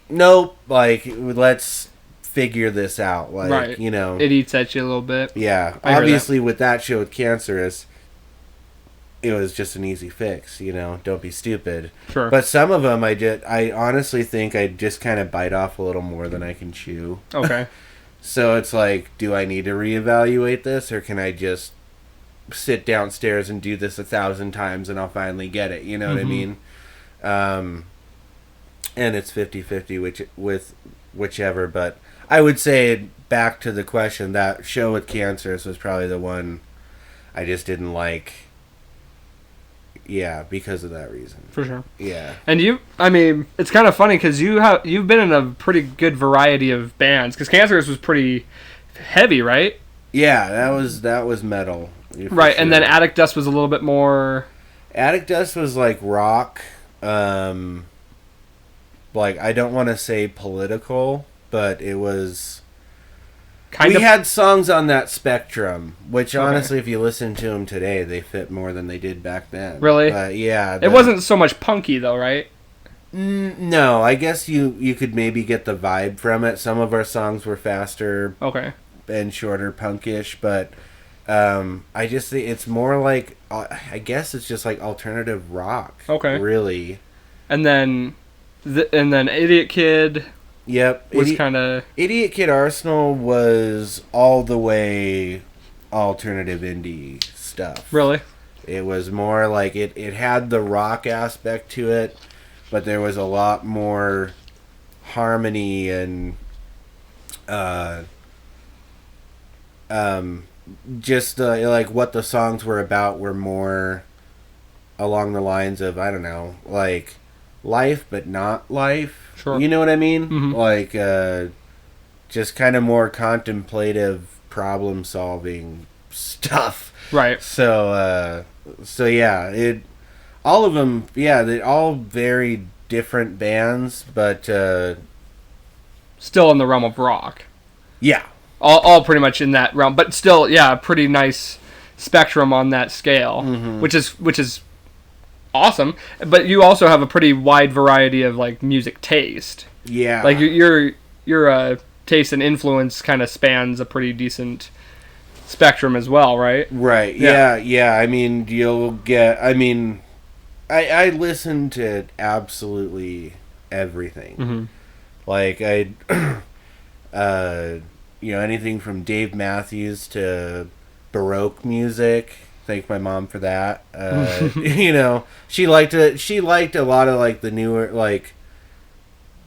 nope, like, let's figure this out. Like, it eats at you a little bit. Yeah. Obviously, with that show with Cancerous, it was just an easy fix, don't be stupid. Sure. But some of them, I honestly think I just kind of bite off a little more than I can chew. Okay. So it's like, do I need to reevaluate this, or can I just sit downstairs and do this 1,000 times and I'll finally get it? You know what I mean? And it's 50-50 with whichever, but I would say, back to the question, that show with Cancerous was probably the one I just didn't like. Yeah, because of that reason. For sure. Yeah. And it's kind of funny because you've been in a pretty good variety of bands. Because Cancerous was pretty heavy, right? Yeah, that was metal. Right, sure. And then Attic Dust was a little bit more. Attic Dust was like rock. Like, I don't want to say political, but it was. We had songs on that spectrum, which honestly, if you listen to them today, they fit more than they did back then. Really? Yeah. It wasn't so much punky, though, right? No, I guess you could maybe get the vibe from it. Some of our songs were faster and shorter, punkish, but I just think it's more like, I guess it's just like alternative rock. Okay. Really. And then Idiot Kid... Yep. Was kind of... Idiot Kid Arsenal was all the way alternative indie stuff. Really? It was more like it had the rock aspect to it, but there was a lot more harmony and just like what the songs were about were more along the lines of, I don't know, like life but not life. Sure. You know what I mean? Like, just kind of more contemplative, problem-solving stuff. Right. So yeah, all of them, yeah, they're all very different bands, but still in the realm of rock. Yeah. All pretty much in that realm, but still, yeah, a pretty nice spectrum on that scale, which is awesome. But you also have a pretty wide variety of like music taste. Yeah. Like your taste and influence kind of spans a pretty decent spectrum as well, right? Right. Yeah. I mean, you'll get. I mean, I listen to absolutely everything. Like anything from Dave Matthews to Baroque music. Thank my mom for that. She liked it. She liked a lot of like the newer like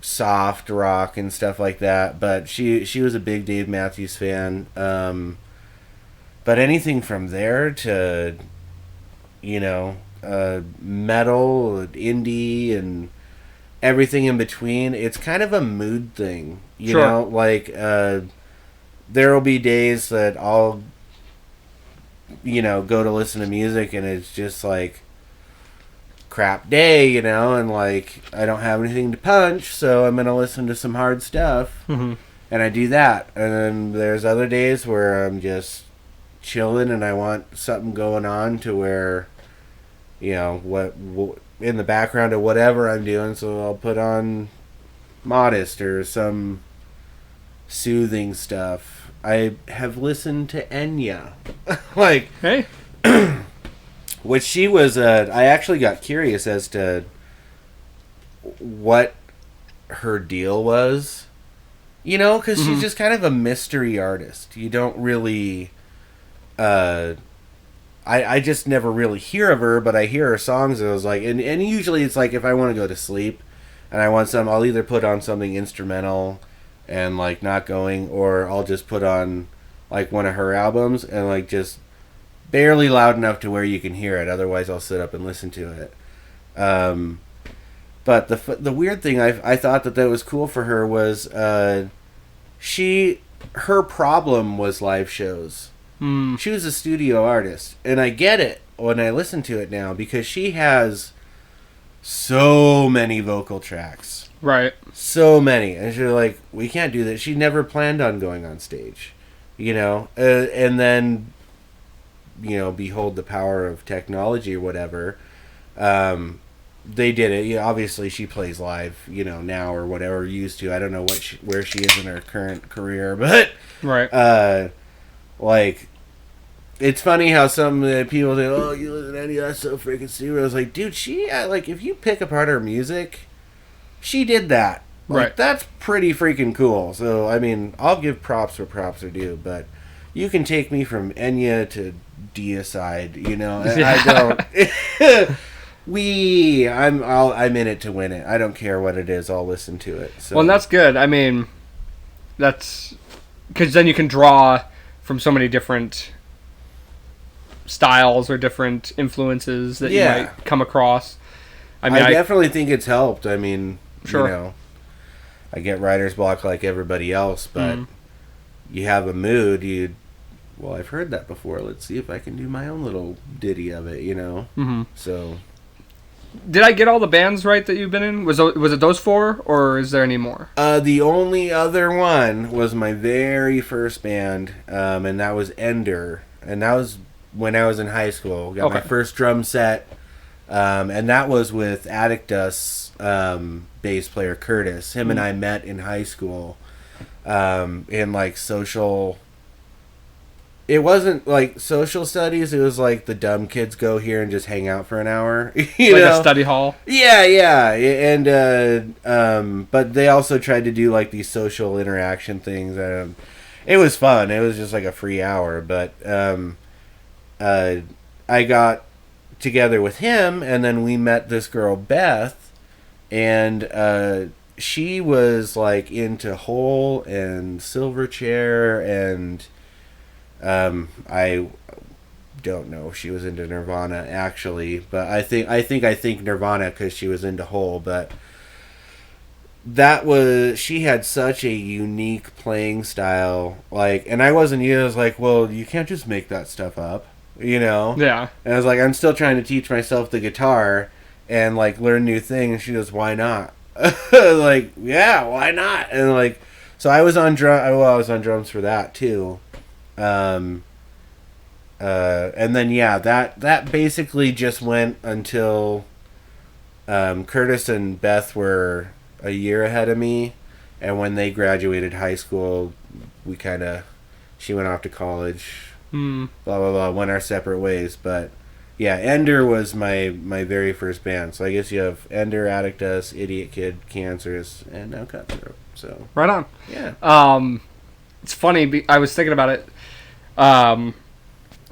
soft rock and stuff like that. But she was a big Dave Matthews fan. But anything from there to metal, indie, and everything in between, it's kind of a mood thing. You know, like there will be days that I'll go to listen to music and it's just like crap day, and like I don't have anything to punch, so I'm gonna listen to some hard stuff, and I do that. And then there's other days where I'm just chilling and I want something going on to where what in the background of whatever I'm doing, so I'll put on Modest or some soothing stuff. I have listened to Enya. Like, hey, which she was I actually got curious as to what her deal was, because she's just kind of a mystery artist. You don't really I just never really hear of her, but I hear her songs, and I was like, and usually it's like if I want to go to sleep and I want some, I'll either put on something instrumental and like not going, or I'll just put on like one of her albums and like just barely loud enough to where you can hear it. Otherwise, I'll sit up and listen to it. But the weird thing I thought that was cool for her was her problem was live shows. She was a studio artist, and I get it when I listen to it now because she has so many vocal tracks. right? So many. And she's like, we can't do that. She never planned on going on stage, and then, behold the power of technology or whatever. They did it. Obviously she plays live, now or whatever, used to. I don't know where she is in her current career, but Right. like, it's funny how some people say, "Oh, you listen to Andy, that's so freaking stupid." I was like, dude, she like if you pick apart her music, she did that. Like, Right. That's pretty freaking cool. So I mean, I'll give props where props are due, but you can take me from Enya to Deicide, I don't. I'm in it to win it. I don't care what it is. I'll listen to it. So. Well, and that's good. I mean, that's because then you can draw from so many different styles or different influences that you might come across. I mean, I definitely think it's helped. I mean, sure. I get writer's block like everybody else, but you have a mood. Well, I've heard that before. Let's see if I can do my own little ditty of it. So. Did I get all the bands right that you've been in? Was it those four, or is there any more? The only other one was my very first band, and that was Ender, and that was when I was in high school. Got my first drum set, and that was with Attic Dust's bass player Curtis. Him and I met in high school, in like social. It wasn't like social studies. It was like the dumb kids go here and just hang out for an hour. A study hall? Yeah. And but they also tried to do like these social interaction things. It was fun. It was just like a free hour. But I got together with him, and then we met this girl, Beth, and she was like into Hole and Silverchair, and I don't know if she was into Nirvana actually, but I think Nirvana because she was into Hole. But she had such a unique playing style, like, and I wasn't. I was like, well, you can't just make that stuff up, Yeah. And I was like, I'm still trying to teach myself the guitar and like learn new things. She goes, why not? Like, yeah, why not? And like, So I was on I was on drums for that too. And then that basically just went until Curtis and Beth were a year ahead of me, and when they graduated high school, she went off to college. Blah blah blah. Went our separate ways, but yeah, Ender was my very first band. So I guess you have Ender, Addictus, Idiot Kid, Cancerous, and now Cutthroat. So right on. Yeah. It's funny. I was thinking about it.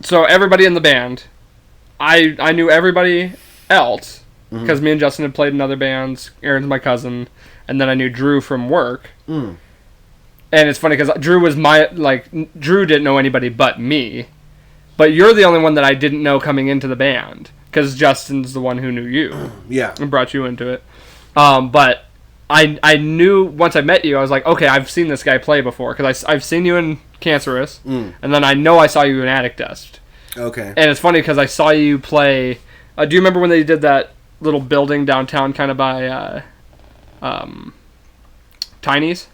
So everybody in the band, I knew everybody else because me and Justin had played in other bands. Aaron's my cousin, and then I knew Drew from work. And it's funny because Drew didn't know anybody but me, but you're the only one that I didn't know coming into the band because Justin's the one who knew you. Yeah. And brought you into it. But I knew once I met you, I was like, okay, I've seen this guy play before because I've seen you in Cancerous, and then I know I saw you in Attic Dust. Okay. And it's funny because I saw you play. Do you remember when they did that little building downtown, kind of by Tiny's?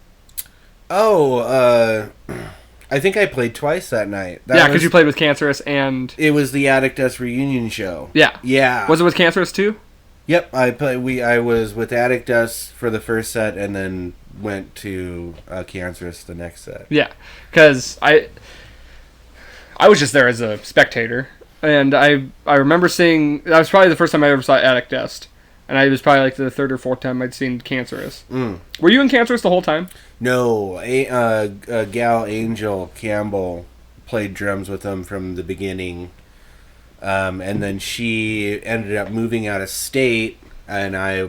Oh, I think I played twice that night. Because you played with Cancerous and it was the Attic Dust reunion show. Yeah. Yeah. Was it with Cancerous too? Yep, I was with Attic Dust for the first set, and then went to Cancerous the next set. Yeah, because I was just there as a spectator, and I remember seeing, that was probably the first time I ever saw Attic Dust, and it was probably like the third or fourth time I'd seen Cancerous. Were you in Cancerous the whole time? No, a gal, Angel Campbell, played drums with them from the beginning. And then she ended up moving out of state, and I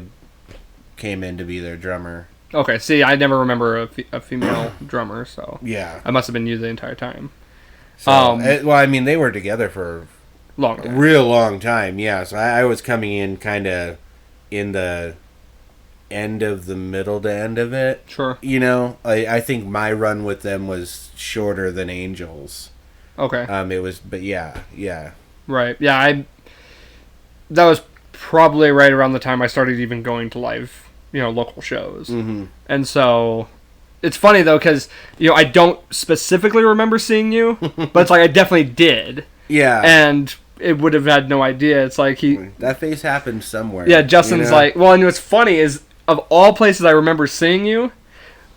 came in to be their drummer. Okay, see, I never remember a female drummer, so yeah, I must have been you the entire time. So, they were together for a real long time, yeah, so I was coming in kind of in the end of the middle to end of it. Sure. You know, I think my run with them was shorter than Angel's. Okay. It was, but yeah. Right. Yeah, that was probably right around the time I started even going to live, local shows. And so it's funny though, because I don't specifically remember seeing you, but it's like I definitely did. Yeah. And it would have had no idea. It's like that face happened somewhere. Yeah, Justin's like, well, and what's funny is, of all places I remember seeing you,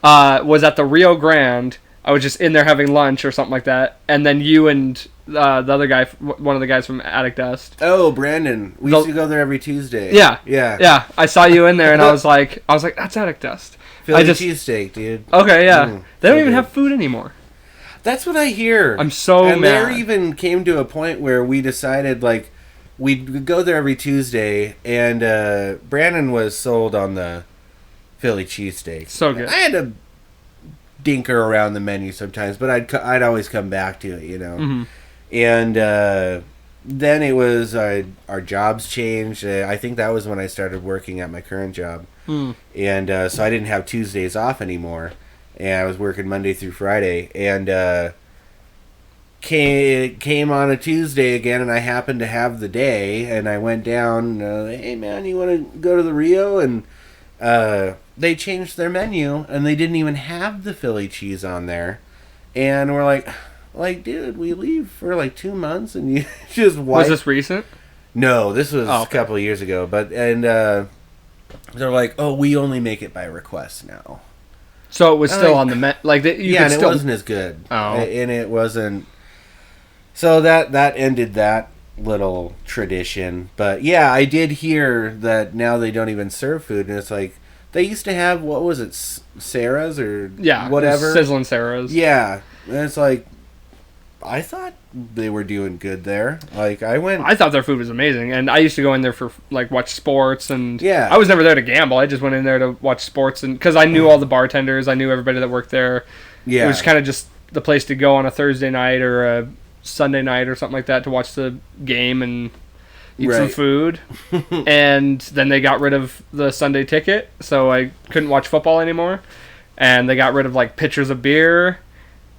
was at the Rio Grande. I was just in there having lunch or something like that, and then you and the other guy, one of the guys from Attic Dust. Oh, Brandon. We used to go there every Tuesday. Yeah. I saw you in there, and I was like, that's Attic Dust. Philly cheesesteak, dude. Okay, yeah. They don't even have food anymore. That's what I hear. I'm so mad. And there even came to a point where we decided, like, we'd go there every Tuesday, and Brandon was sold on the Philly cheesesteak. So good. I had to dinker around the menu sometimes, but I'd always come back to it, And then it was our jobs changed. I think that was when I started working at my current job, and so I didn't have Tuesdays off anymore, and I was working Monday through Friday, and came on a Tuesday again, and I happened to have the day, and I went down. Hey man, you want to go to the Rio? And they changed their menu, and they didn't even have the Philly cheese on there. And we're like, dude, we leave for like 2 months, and you just Was this recent? No, this was a couple of years ago. But they're like, oh, we only make it by request now. So it was still on the it wasn't as good. Oh, and it wasn't. So that ended that little tradition. But yeah, I did hear that now they don't even serve food, and it's like, they used to have, what was it, Sarah's or whatever? Sizzling Sarah's. Yeah. And it's like, I thought they were doing good there. Like, I thought their food was amazing, and I used to go in there for, like, watch sports, and yeah. I was never there to gamble. I just went in there to watch sports, and because I knew all the bartenders, I knew everybody that worked there. Yeah. It was kind of just the place to go on a Thursday night or a Sunday night or something like that to watch the game and eat some food. And then they got rid of the Sunday ticket, so I couldn't watch football anymore. And they got rid of, like, pitchers of beer,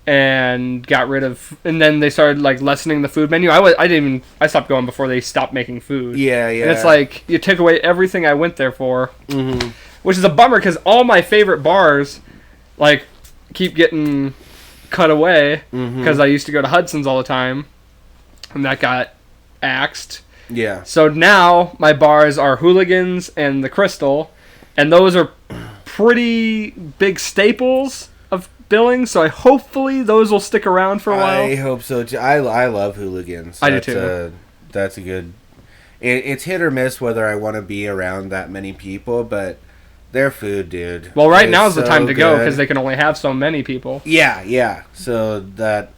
and then they started, like, lessening the food menu. I stopped going before they stopped making food. Yeah. And it's like, you took away everything I went there for, which is a bummer, because all my favorite bars, like, keep getting cut away because I used to go to Hudson's all the time, and that got axed. Yeah. So now my bars are Hooligans and the Crystal, and those are pretty big staples of Billings. So hopefully those will stick around for a while. I hope so too. I love Hooligans. I do too. That's a good. It's hit or miss whether I want to be around that many people, but their food, dude. Well, right now is the time to go because they can only have so many people. Yeah. So that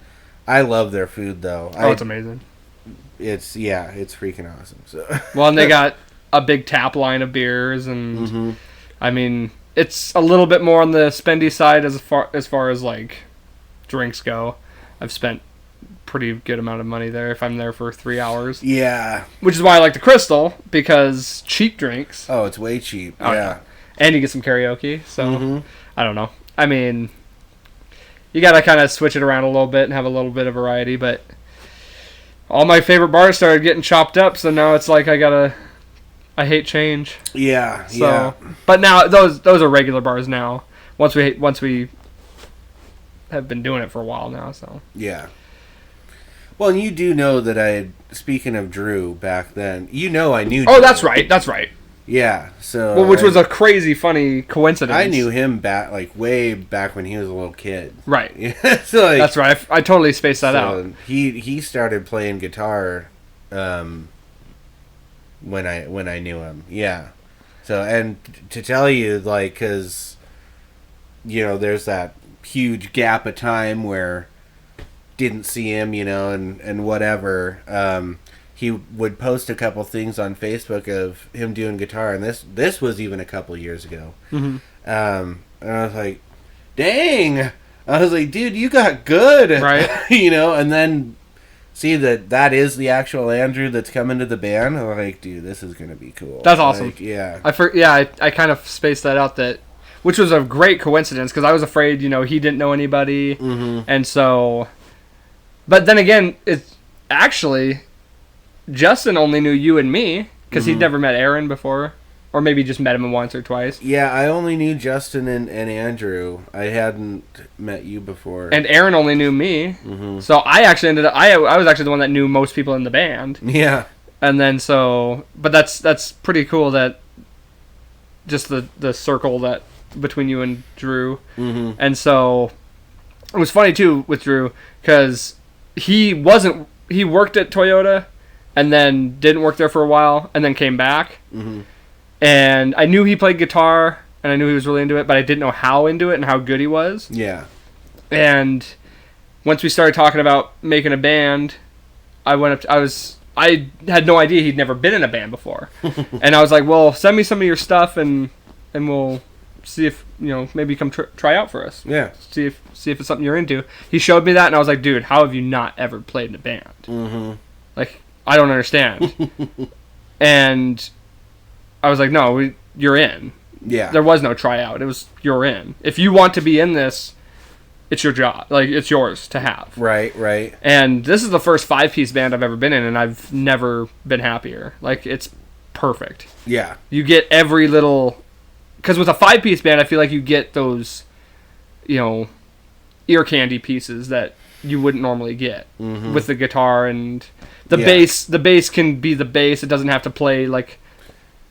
I love their food though. It's amazing. It's freaking awesome. So well, and they got a big tap line of beers, and I mean, it's a little bit more on the spendy side as far as like drinks go. I've spent pretty good amount of money there if I'm there for 3 hours. Yeah, which is why I like the Crystal, because cheap drinks. Oh, it's way cheap. Yeah, and you get some karaoke. So I don't know. I mean, you gotta kind of switch it around a little bit and have a little bit of variety, but. All my favorite bars started getting chopped up, so now it's like I hate change. Yeah, so, yeah. But now those are regular bars now. Once we have been doing it for a while now, so. Yeah. Well, and you do know that speaking of Drew back then, I knew Drew. Oh, that's right. Yeah, so... Well, which was a crazy, funny coincidence. I knew him way back when he was a little kid. Right. So, like, that's right. I totally spaced that out. He started playing guitar when I knew him. Yeah. So, and to tell you, like, because, there's that huge gap of time where didn't see him, and whatever. He would post a couple things on Facebook of him doing guitar, and this was even a couple years ago. And I was like, dang! I was like, dude, you got good, right? And then see that is the actual Andrew that's coming to the band. I'm like, dude, this is gonna be cool. That's awesome. Like, yeah, I kind of spaced that out, which was a great coincidence because I was afraid, he didn't know anybody, and so. But then again, it's actually. Justin only knew you and me because he'd never met Aaron before, or maybe just met him once or twice. Yeah, I only knew Justin and Andrew. I hadn't met you before. And Aaron only knew me, so I actually ended up. I was actually the one that knew most people in the band. Yeah, and then but that's pretty cool that just the circle that between you and Drew, and so it was funny too with Drew because he worked at Toyota. And then didn't work there for a while, and then came back. And I knew he played guitar, and I knew he was really into it, but I didn't know how into it and how good he was. Yeah. And once we started talking about making a band, I had no idea he'd never been in a band before. And I was like, well, send me some of your stuff, and we'll see if, maybe come try out for us. Yeah. See if it's something you're into. He showed me that, and I was like, dude, how have you not ever played in a band? Like, I don't understand. And I was like, no, you're in. Yeah. There was no tryout. It was, you're in. If you want to be in this, it's your job. Like, it's yours to have. Right. And this is the first 5-piece band I've ever been in, and I've never been happier. Like, it's perfect. Yeah. You get every little... Because with a 5-piece band, I feel like you get those, ear candy pieces that you wouldn't normally get with the guitar and... The bass can be the bass. It doesn't have to play like,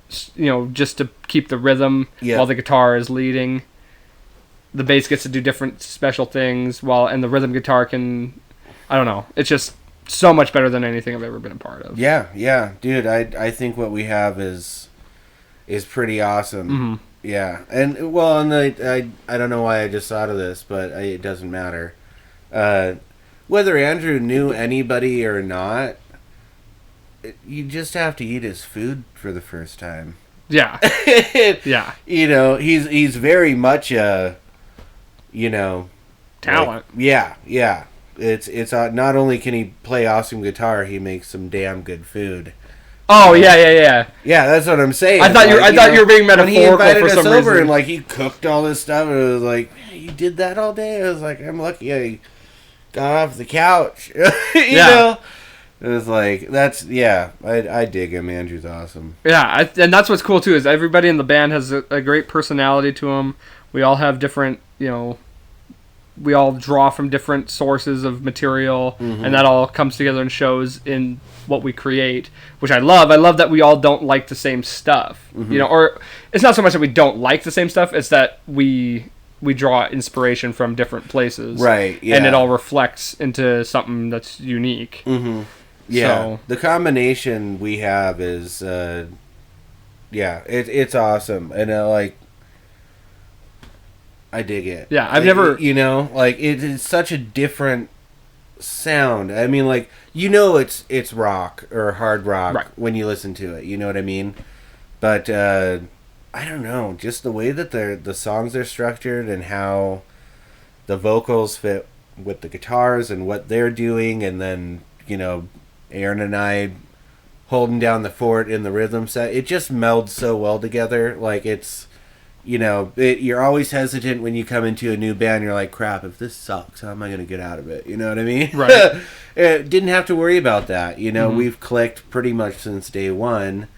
just to keep the rhythm while the guitar is leading. The bass gets to do different special things and the rhythm guitar can, I don't know. It's just so much better than anything I've ever been a part of. Yeah, dude. I think what we have is pretty awesome. Yeah, and I don't know why I just thought of this, but it doesn't matter. Whether Andrew knew anybody or not. You just have to eat his food for the first time. Yeah. Yeah. He's very much a, talent. Like, yeah. It's not only can he play awesome guitar, he makes some damn good food. Oh yeah. Yeah, that's what I'm saying. I thought you were being metaphorical when he invited for us some over reason. and like he cooked all this stuff. And it was like, man, you did that all day. I was like, I'm lucky I got off the couch. you know. It was like, I dig him. Andrew's awesome. Yeah, and that's what's cool, too, is everybody in the band has a great personality to them. We all have different, we all draw from different sources of material, and that all comes together and shows in what we create, which I love. I love that we all don't like the same stuff, you know, or it's not so much that we don't like the same stuff, it's that we draw inspiration from different places, right? Yeah, and it all reflects into something that's unique. Yeah, So, the combination we have is, it's awesome, and like, I dig it. Yeah, I've like, never, you know, like it is such a different sound. I mean, like, you know, it's rock or hard rock right. when you listen to it. You know what I mean? But I don't know, just the way that the songs are structured and how the vocals fit with the guitars and what they're doing, and then, you know, Aaron and I holding down the fort in the rhythm set. It just melds so well together. Like, it's, you know, you're always hesitant when you come into a new band. You're like, crap, if this sucks, how am I going to get out of it? You know what I mean? Right. Didn't have to worry about that. You know, we've clicked pretty much since day one,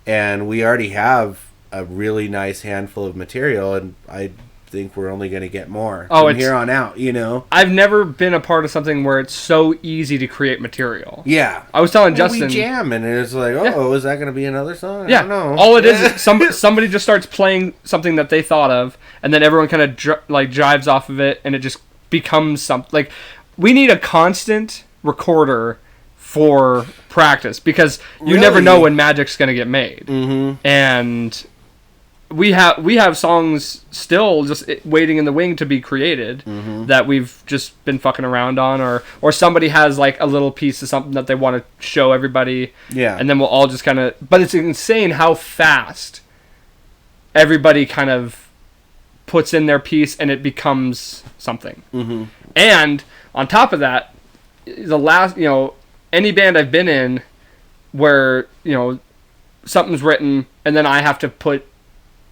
and we already have a really nice handful of material, and I think we're only going to get more from here on out, you know? I've never been a part of something where it's so easy to create material. Yeah. I was telling Justin... we jam, and it's like, is that going to be another song? Yeah. I don't know. All it is somebody just starts playing something that they thought of, and then everyone kind of jives off of it, and it just becomes something. Like, we need a constant recorder for practice, because you never know when magic's going to get made. And... We have songs still just waiting in the wing to be created that we've just been fucking around on, or somebody has like a little piece of something that they want to show everybody. Yeah. And then we'll all just kind of... But it's insane how fast everybody kind of puts in their piece and it becomes something. And on top of that, the last, you know, any band I've been in where, you know, something's written and then I have to put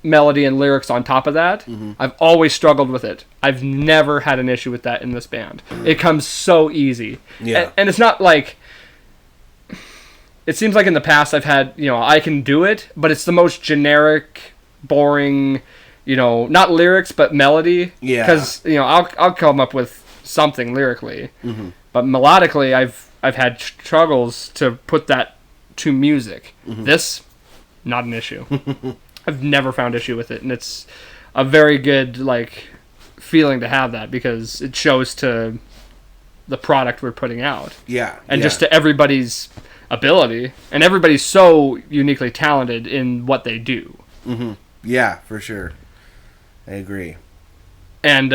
melody and lyrics on top of that, I've always struggled with it. I've never had an issue with that in this band. It comes so easy. Yeah. And it's not like... It seems like in the past I've had, you know, I can do it, but it's the most generic, boring, you know, not lyrics, but melody. Yeah. Because, you know, I'll come up with something lyrically. But melodically, I've had struggles to put that to music. This, not an issue. I've never found issue with it, and it's a very good like feeling to have that, because it shows to the product we're putting out. Yeah. And just to everybody's ability, and everybody's so uniquely talented in what they do. Yeah, for sure. I agree. And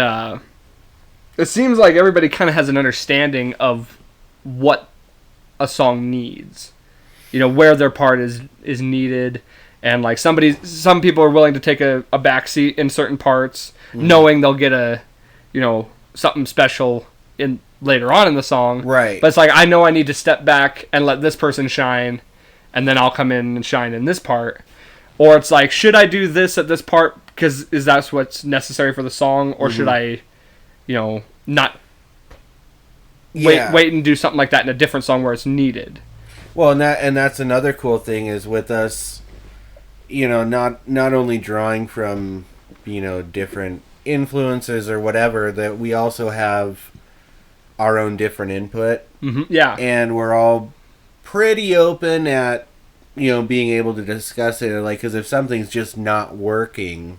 it seems like everybody kind of has an understanding of what a song needs. You know, where their part is needed. And like some people are willing to take a backseat in certain parts, knowing they'll get a, you know, something special in later on in the song. Right. But it's like, I know I need to step back and let this person shine, and then I'll come in and shine in this part. Or it's like, should I do this at this part because that's what's necessary for the song, or should I, you know, not wait and do something like that in a different song where it's needed? Well, and that's another cool thing is with us. You know, not only drawing from, you know, different influences or whatever, that we also have our own different input. Yeah. And we're all pretty open at, you know, being able to discuss it. Like, because if something's just not working,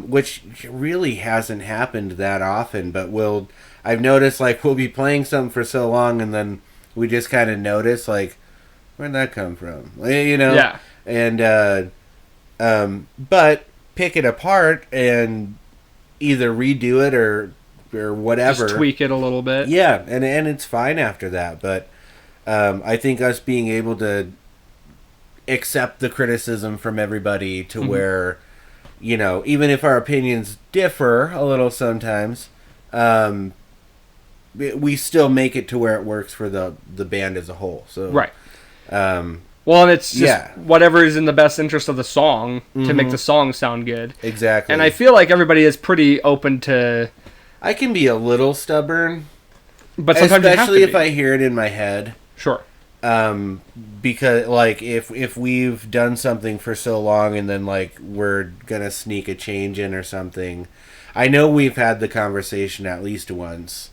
which really hasn't happened that often, but I've noticed, like, we'll be playing something for so long and then we just kind of notice, like, where'd that come from? You know? Yeah. And but pick it apart and either redo it or whatever, just tweak it a little bit. Yeah, and it's fine after that. But I think us being able to accept the criticism from everybody to where, you know, even if our opinions differ a little sometimes, we still make it to where it works for the band as a whole. So right. Well, and it's just whatever is in the best interest of the song to make the song sound good. Exactly. And I feel like everybody is pretty open to... I can be a little stubborn. But sometimes especially if I hear it in my head. Sure. Because, like, if we've done something for so long and then, like, we're going to sneak a change in or something... I know we've had the conversation at least once,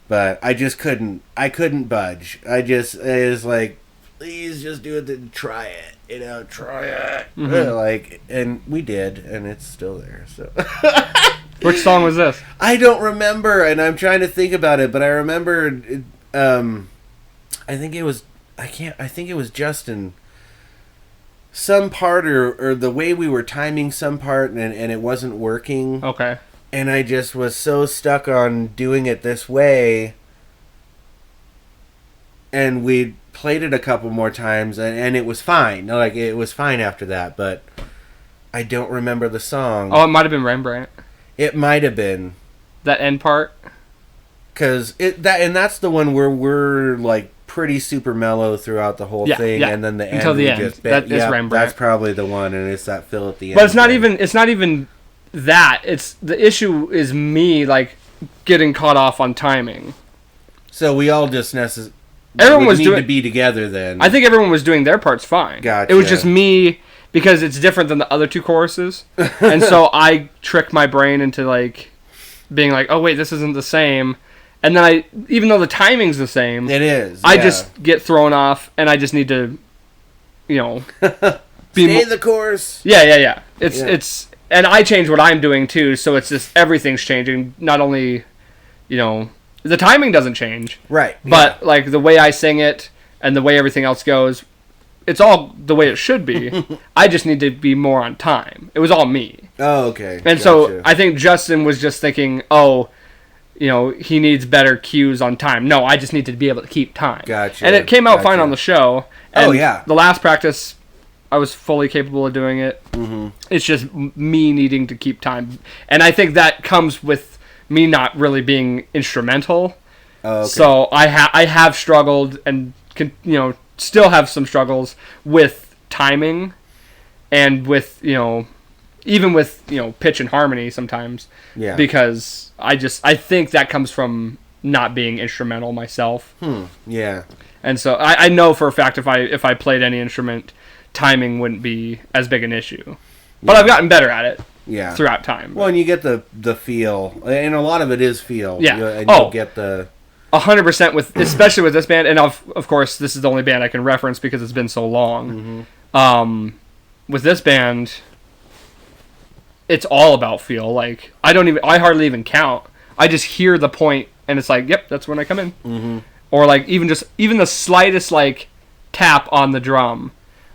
but I just couldn't. I couldn't budge. It was like, please just do it and try it. Try it. Like, and we did, and it's still there. So. Which song was this? I don't remember, and I'm trying to think about it, but I remember. I think it was. I think it was Justin. Some part or the way we were timing some part and it wasn't working. Okay. And I just was so stuck on doing it this way. And we played it a couple more times and it was fine. Like, it was fine after that, but I don't remember the song. Oh, it might have been Rembrandt. It might have been. That end part? Because that's the one where we're like pretty super mellow throughout the whole thing, and then the end until the end. Just that is Rembrandt. That's probably the one, and it's that fill at the end. But it's not even that. It's the issue is me like getting caught off on timing. So we all just everyone was need doing to be together then. I think everyone was doing their parts fine. Gotcha. It was just me because it's different than the other two choruses, and so I tricked my brain into like being like, oh wait, this isn't the same. And then even though the timing's the same, it is. I just get thrown off, and I just need to, stay the course. Yeah. It's, and I change what I'm doing too, so it's just everything's changing. Not only, the timing doesn't change, right? But like the way I sing it and the way everything else goes, it's all the way it should be. I just need to be more on time. It was all me. Oh, okay. And so I think Justin was just thinking, he needs better cues on time. No, I just need to be able to keep time. Gotcha. And it came out fine on the show. And yeah. The last practice, I was fully capable of doing it. Mm-hmm. It's just me needing to keep time. And I think that comes with me not really being instrumental. Oh, okay. So I have struggled and, still have some struggles with timing and with, even with, pitch and harmony sometimes. Yeah. Because I think that comes from not being instrumental myself. Yeah. And so I know for a fact if I played any instrument, timing wouldn't be as big an issue. But I've gotten better at it throughout time. Well, and you get the feel. And a lot of it is feel. Yeah. And you get the... 100% especially with this band, and of course this is the only band I can reference because it's been so long. Mm-hmm. With this band, it's all about feel. Like I hardly even count. I just hear the point, and it's like, yep, that's when I come in. Mm-hmm. Or like even the slightest like tap on the drum,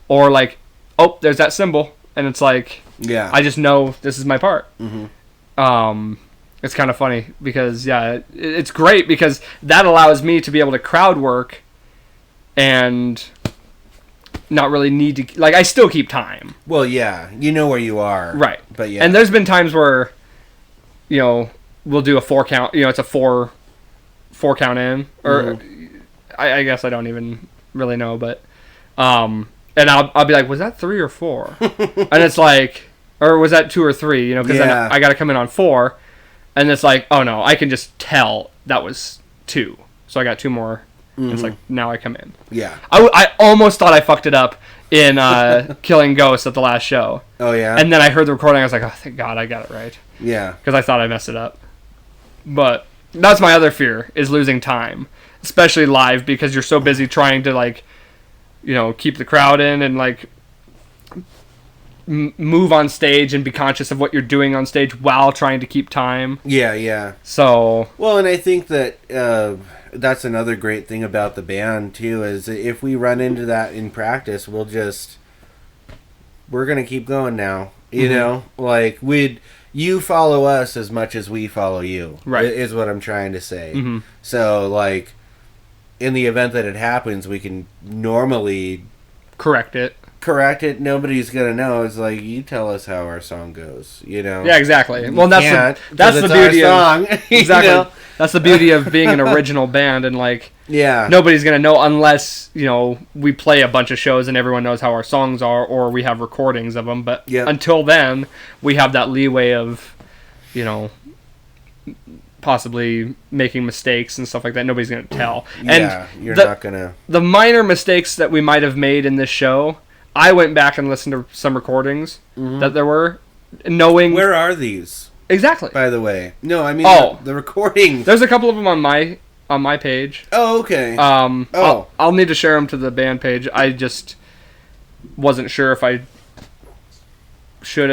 or like, oh, there's that cymbal, and it's like, yeah, I just know this is my part. Mm-hmm. It's kind of funny because, it's great because that allows me to be able to crowd work and not really need to... Like, I still keep time. Well, yeah. You know where you are. Right. But, yeah. And there's been times where, we'll do a 4 count. It's a 4 count in. Or, I guess I don't even really know, but... and I'll be like, was that 3 or 4? And it's like... Or was that 2 or 3? Because then I got to come in on 4. And it's like, oh no, I can just tell that was 2. So I got 2 more. Mm-hmm. It's like, now I come in. Yeah. I almost thought I fucked it up in Killing Ghosts at the last show. Oh, yeah? And then I heard the recording. I was like, oh, thank God I got it right. Yeah. Because I thought I messed it up. But that's my other fear, is losing time. Especially live, because you're so busy trying to, like, keep the crowd in and, like... move on stage and be conscious of what you're doing on stage while trying to keep time. Yeah. So... Well, and I think that that's another great thing about the band, too, is if we run into that in practice, we're going to keep going now. You know? Like, you follow us as much as we follow you. Right. Is what I'm trying to say. Mm-hmm. So, like, in the event that it happens, we can normally... correct it. Nobody's gonna know. It's like, you tell us how our song goes, Yeah, exactly. Well, that's the beauty of exactly. That's the beauty of being an original band, and like, nobody's gonna know unless we play a bunch of shows and everyone knows how our songs are, or we have recordings of them. But until then, we have that leeway of, possibly making mistakes and stuff like that. Nobody's gonna tell. Yeah, and you're not gonna. The minor mistakes that we might have made in this show, I went back and listened to some recordings that there were, knowing... Where are these? Exactly. By the way. No, I mean the recording. There's a couple of them on my page. Oh, okay. I'll need to share them to the band page. I just wasn't sure if I should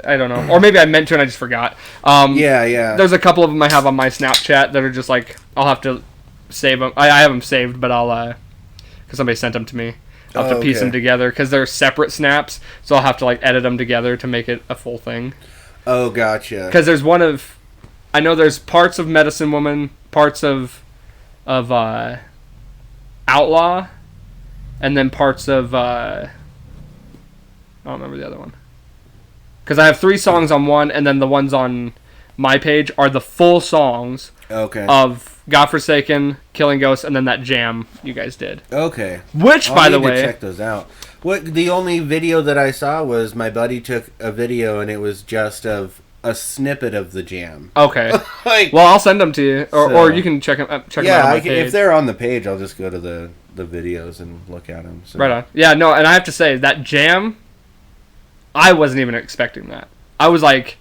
I don't know. Or maybe I meant to and I just forgot. Yeah. There's a couple of them I have on my Snapchat that are just like, I'll have to save them. I have them saved, but I'll, because somebody sent them to me. I'll have to piece them together because they're separate snaps, so I'll have to like edit them together to make it a full thing. Oh, gotcha. Because there's I know there's parts of Medicine Woman, parts of Outlaw, and then parts of, I don't remember the other one. Because I have 3 songs on one, and then the ones on my page are the full songs of Godforsaken, Killing Ghosts, and then that jam you guys did. Okay. Which, by the way, check those out. The only video that I saw was my buddy took a video, and it was just of a snippet of the jam. Okay. Well, I'll send them to you, or you can check them out on my page. If they're on the page, I'll just go to the videos and look at them. So. Right on. Yeah, no, and I have to say, that jam, I wasn't even expecting that. I was like,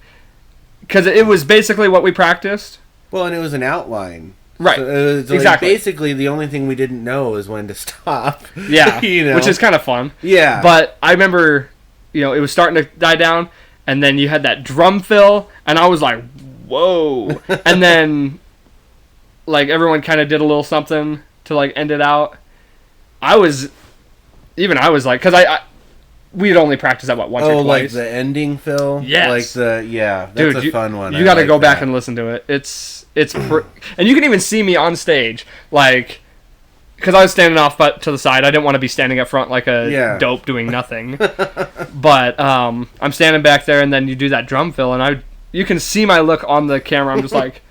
because it was basically what we practiced. Well, and it was an outline. Right. So it was exactly. Basically, the only thing we didn't know is when to stop. Yeah. Which is kind of fun. Yeah. But I remember, it was starting to die down, and then you had that drum fill, and I was like, whoa. And then, like, everyone kind of did a little something to, like, end it out. I was like, because we had only practiced that, once or twice. Oh, like the ending fill? Yes. That's Dude, a fun one. You got to go back and listen to it. And you can even see me on stage, like, because I was standing off but to the side. I didn't want to be standing up front like a dope doing nothing. But I'm standing back there, and then you do that drum fill, and you can see my look on the camera. I'm just like,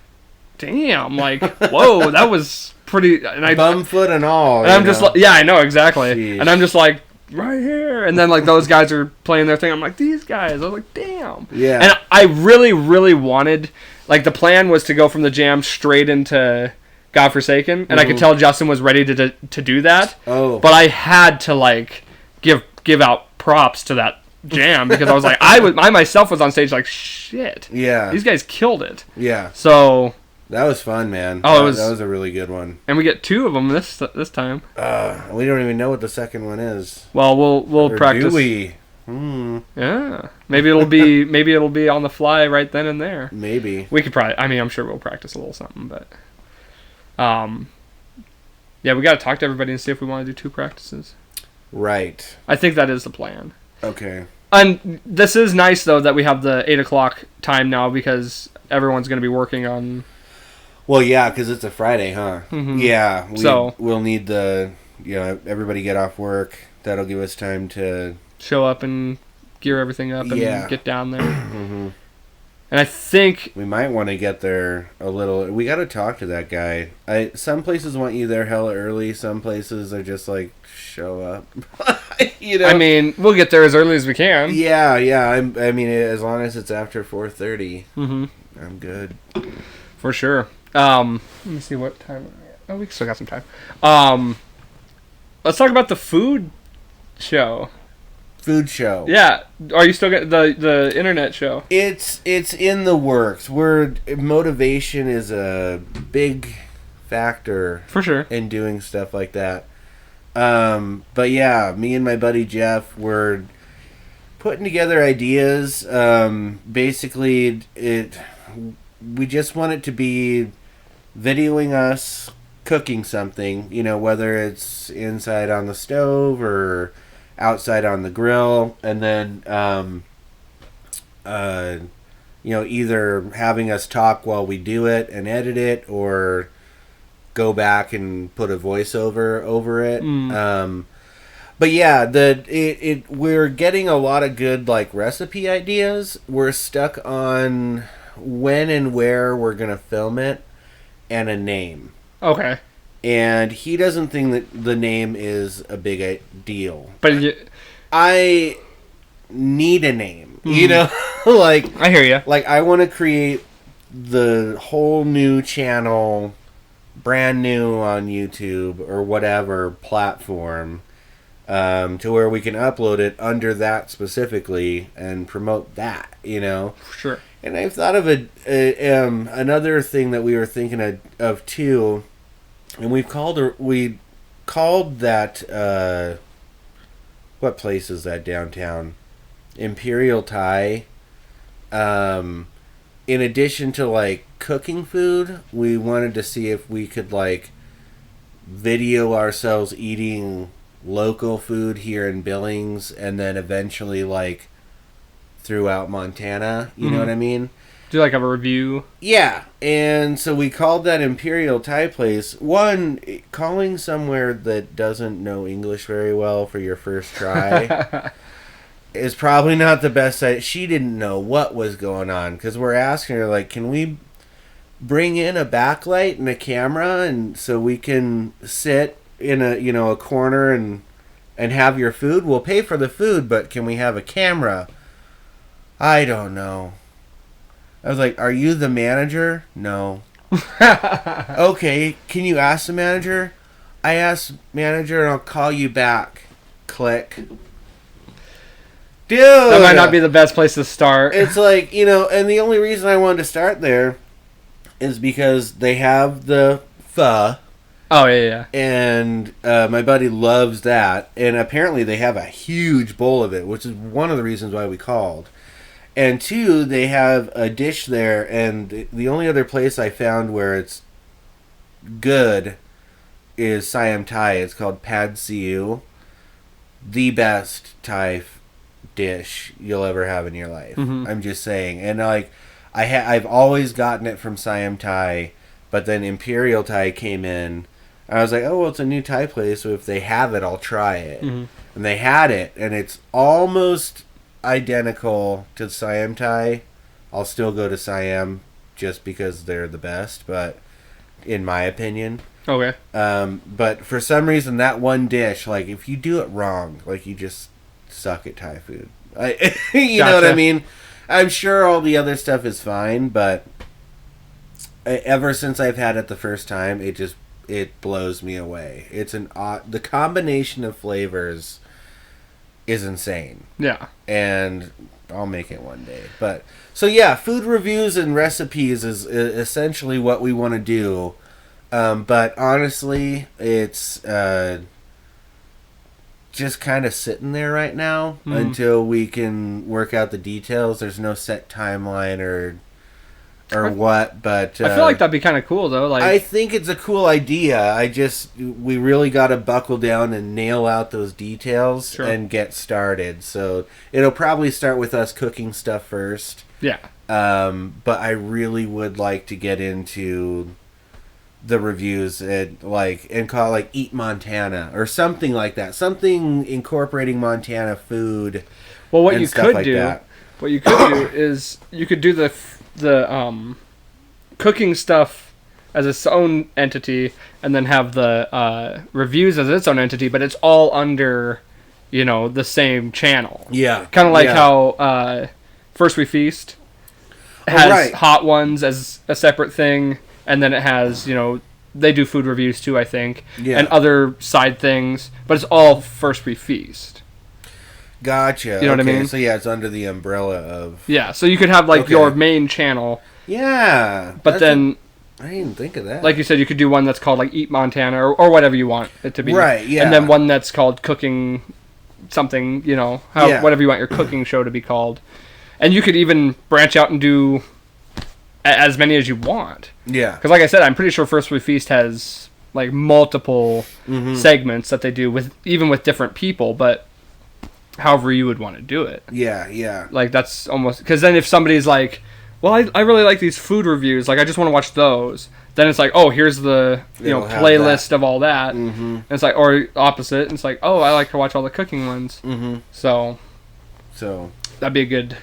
damn, like, whoa, that was pretty. And bum foot and all. And I'm just like, yeah, I know, exactly. Jeez. And I'm just like, right here. And then, like, those guys are playing their thing. I'm like, these guys. I was like, damn. Yeah. And I really, really wanted, like, the plan was to go from the jam straight into Godforsaken. And I could tell Justin was ready to do that. Oh. But I had to, like, give out props to that jam because I was like, I myself was on stage like, shit. Yeah. These guys killed it. Yeah. So. That was fun, man. Oh, that was a really good one. And we get 2 of them this time. We don't even know what the second one is. Well, we'll practice. Do we? Yeah. Maybe it'll be on the fly right then and there. Maybe. We could probably. I mean, I'm sure we'll practice a little something, but. Yeah, we got to talk to everybody and see if we want to do 2 practices. Right. I think that is the plan. Okay. And this is nice though that we have the 8:00 time now because everyone's going to be working on. Well, yeah, because it's a Friday, huh? Mm-hmm. Yeah. We'll need everybody get off work. That'll give us time to show up and gear everything up and get down there. Mm-hmm. And I think we might want to get there a little. We got to talk to that guy. Some places want you there hella early. Some places are just like, show up. I mean, we'll get there as early as we can. Yeah. I mean, as long as it's after 4:30, I'm good. For sure. Let me see what time. Oh, we still got some time. Let's talk about the food show. Food show. Yeah. Are you still getting the internet show? It's in the works. Motivation is a big factor for sure in doing stuff like that. But yeah, me and my buddy Jeff were putting together ideas. Basically, we just want it to be videoing us cooking something, whether it's inside on the stove or outside on the grill, and then either having us talk while we do it and edit it, or go back and put a voiceover over it. But yeah, we're getting a lot of good like recipe ideas. We're stuck on when and where we're gonna film it and a name. Okay. And he doesn't think that the name is a big deal. But I need a name. Like I hear you. Like I want to create the whole new channel, brand new on YouTube or whatever platform, to where we can upload it under that specifically and promote that. Sure. And I've thought of another thing that we were thinking of too, and we called that what place is that downtown? Imperial Thai. In addition to like cooking food, we wanted to see if we could like video ourselves eating local food here in Billings, and then eventually like throughout Montana. You know what I mean? Do you like have a review? Yeah, and so we called that Imperial Thai place. One, calling somewhere that doesn't know English very well for your first try is probably not the best site. She didn't know what was going on because we're asking her, like, can we bring in a backlight and a camera and so we can sit in a corner and have your food? We'll pay for the food, but can we have a camera? I don't know. I was like, are you the manager? No. Okay, can you ask the manager? I asked manager and I'll call you back. Click. Dude! That might not be the best place to start. It's like, and the only reason I wanted to start there is because they have the pho. Oh, yeah. And my buddy loves that. And apparently they have a huge bowl of it, which is one of the reasons why we called. And two, they have a dish there, and the only other place I found where it's good is Siam Thai. It's called Pad Siu. The best Thai dish you'll ever have in your life. Mm-hmm. I'm just saying. And like, I've always gotten it from Siam Thai, but then Imperial Thai came in. I was like, oh, well, it's a new Thai place, so if they have it, I'll try it. Mm-hmm. And they had it, and it's almost identical to Siam Thai. I'll still go to Siam just because they're the best, but in my opinion. Okay. But for some reason, that one dish, like, if you do it wrong, like, you just suck at Thai food. You know what I mean? I'm sure all the other stuff is fine, but ever since I've had it the first time, it blows me away. It's the combination of flavors is insane. Yeah. And I'll make it one day. But so yeah, food reviews and recipes is essentially what we want to do. But honestly, it's just kind of sitting there right now until we can work out the details. There's no set timeline or what, but I feel like that'd be kind of cool though. Like, I think it's a cool idea. We really got to buckle down and nail out those details and get started. So it'll probably start with us cooking stuff first. Yeah. But I really would like to get into the reviews and call it like Eat Montana or something like that. Something incorporating Montana food. Well, what you could do is you could do the cooking stuff as its own entity, and then have the reviews as its own entity, but it's all under, the same channel. Yeah. Kind of like how First We Feast has Hot Ones as a separate thing, and then it has, they do food reviews too, I think, and other side things, but it's all First We Feast. Gotcha. You know what I mean? So yeah, it's under the umbrella of... Yeah, so you could have your main channel. Yeah. But then... I didn't think of that. Like you said, you could do one that's called like Eat Montana or whatever you want it to be. Right, yeah. And then one that's called Cooking something, whatever you want your cooking show to be called. And you could even branch out and do as many as you want. Yeah. Because like I said, I'm pretty sure First We Feast has like multiple segments that they do with different people, but however you would want to do it. Yeah, yeah. Like that's almost... Because then if somebody's like, well, I really like these food reviews, like I just want to watch those, then it's like, oh, here's the playlist of all that. Mm-hmm. And it's like, or opposite, and it's like, oh, I like to watch all the cooking ones. Mm-hmm. So that'd be a good...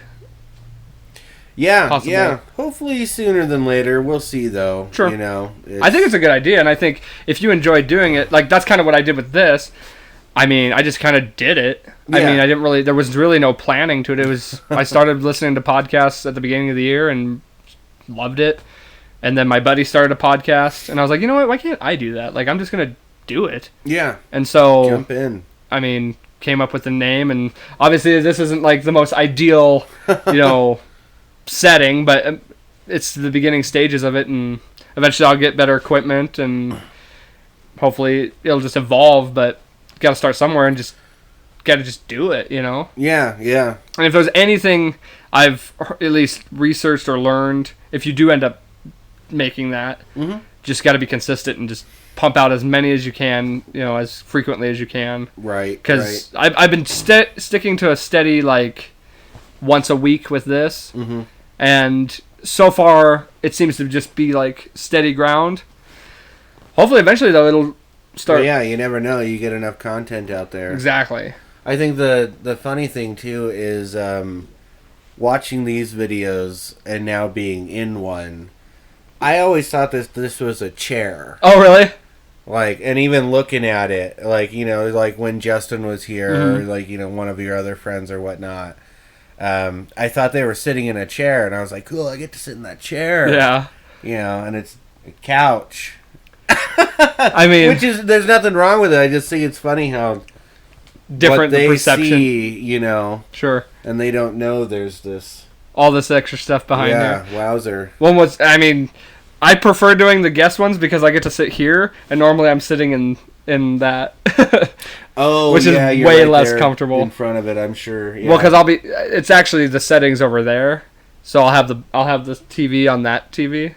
Yeah, possible. Yeah. Hopefully sooner than later. We'll see, though. Sure. I think it's a good idea, and I think if you enjoy doing it, like that's kind of what I did with this. I mean, I just kind of did it. Yeah. I mean, there was really no planning to it. It was, I started listening to podcasts at the beginning of the year and loved it. And then my buddy started a podcast, and I was like, you know what? Why can't I do that? Like, I'm just going to do it. Yeah. And so, jump in. I mean, came up with the name, and obviously this isn't like the most ideal, setting, but it's the beginning stages of it, and eventually I'll get better equipment, and hopefully it'll just evolve. But you got to start somewhere, and just got to just do it, you know? Yeah, yeah. And if there's anything I've at least researched or learned, if you do end up making that, just got to be consistent and just pump out as many as you can, you know, as frequently as you can. Right. Because I've been sticking to a steady, like, once a week with this. And so far, it seems to just be, like, steady ground. Hopefully, eventually, though, it'll start. But yeah, you never know. You get enough content out there. Exactly. I think the funny thing, too, is watching these videos and now being in one. I always thought this was a chair. Oh, really? Like, and even looking at it, like, you know, like when Justin was here, or like, you know, one of your other friends or whatnot, I thought they were sitting in a chair, and I was like, cool, I get to sit in that chair. Yeah. You know, and it's a couch. I mean, there's nothing wrong with it. I just think it's funny how different what they the perception. see, you know. Sure. And they don't know there's this. All this extra stuff behind there. Yeah, wowzer. One was, I mean, I prefer doing the guest ones because I get to sit here, and normally I'm sitting in that. Oh, which yeah, is you're way right less there comfortable in front of it, I'm sure. Yeah. Well, because it's actually the settings over there, so I'll have the TV on that TV.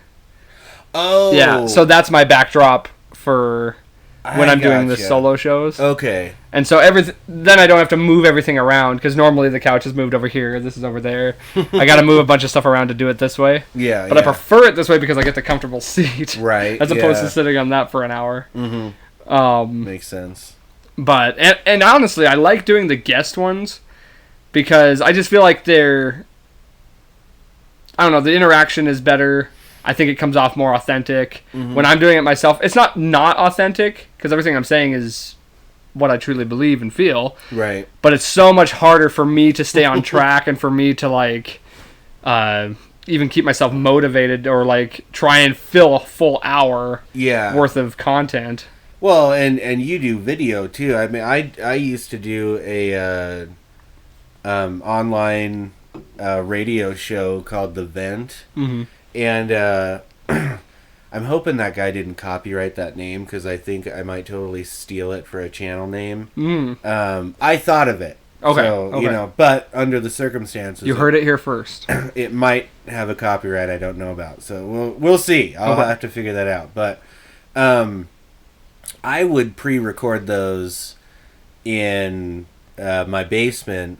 Oh, yeah. So that's my backdrop for when I'm doing the solo shows. Okay. And so then I don't have to move everything around, because normally the couch is moved over here, this is over there. I got to move a bunch of stuff around to do it this way. Yeah. But I prefer it this way because I get the comfortable seat, right? As opposed to sitting on that for an hour. Makes sense. But and honestly, I like doing the guest ones because I just feel like I don't know, the interaction is better. I think it comes off more authentic. When I'm doing it myself, it's not authentic, because everything I'm saying is what I truly believe and feel. Right. But it's so much harder for me to stay on track and for me to, like, even keep myself motivated or, like, try and fill a full hour worth of content. Well, and you do video, too. I mean, I used to do a online radio show called The Vent. And I'm hoping that guy didn't copyright that name, because I think I might totally steal it for a channel name. I thought of it. Okay. So, you know, but under the circumstances, you heard it here first. It might have a copyright I don't know about. So we'll see. I'll have to figure that out. But I would pre-record those in my basement,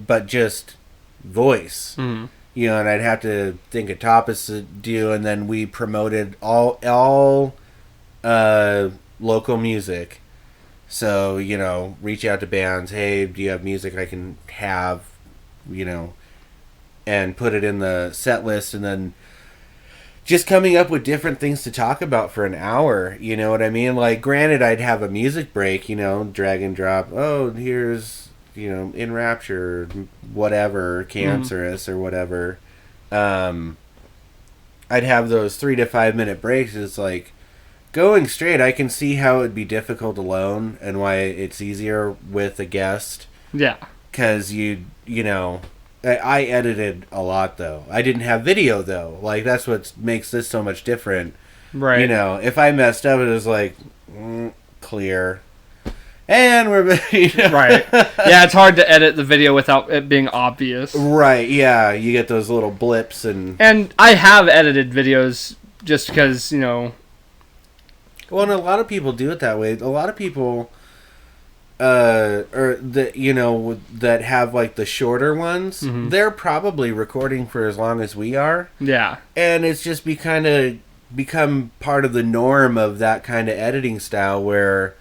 but just voice. You know, and I'd have to think of topics to do, and then we promoted all local music. So, you know, reach out to bands, hey, do you have music I can have, you know, and put it in the set list, and then just coming up with different things to talk about for an hour, you know what I mean? Like, granted, I'd have a music break, you know, drag and drop, oh, here's, you know, In Rapture, whatever, Cancerous or whatever. I'd have those 3 to 5 minute breaks. It's like, going straight, I can see how it'd be difficult alone and why it's easier with a guest. Yeah. Because you know, I edited a lot, though. I didn't have video, though. Like, that's what makes this so much different. Right. You know, if I messed up, it was like, clear. And we're... You know. Right. Yeah, it's hard to edit the video without it being obvious. Right, yeah. You get those little blips and... And I have edited videos just because, you know... Well, and a lot of people do it that way. A lot of people... you know, that have, like, the shorter ones, they're probably recording for as long as we are. Yeah. And it's just become part of the norm of that kind of editing style where...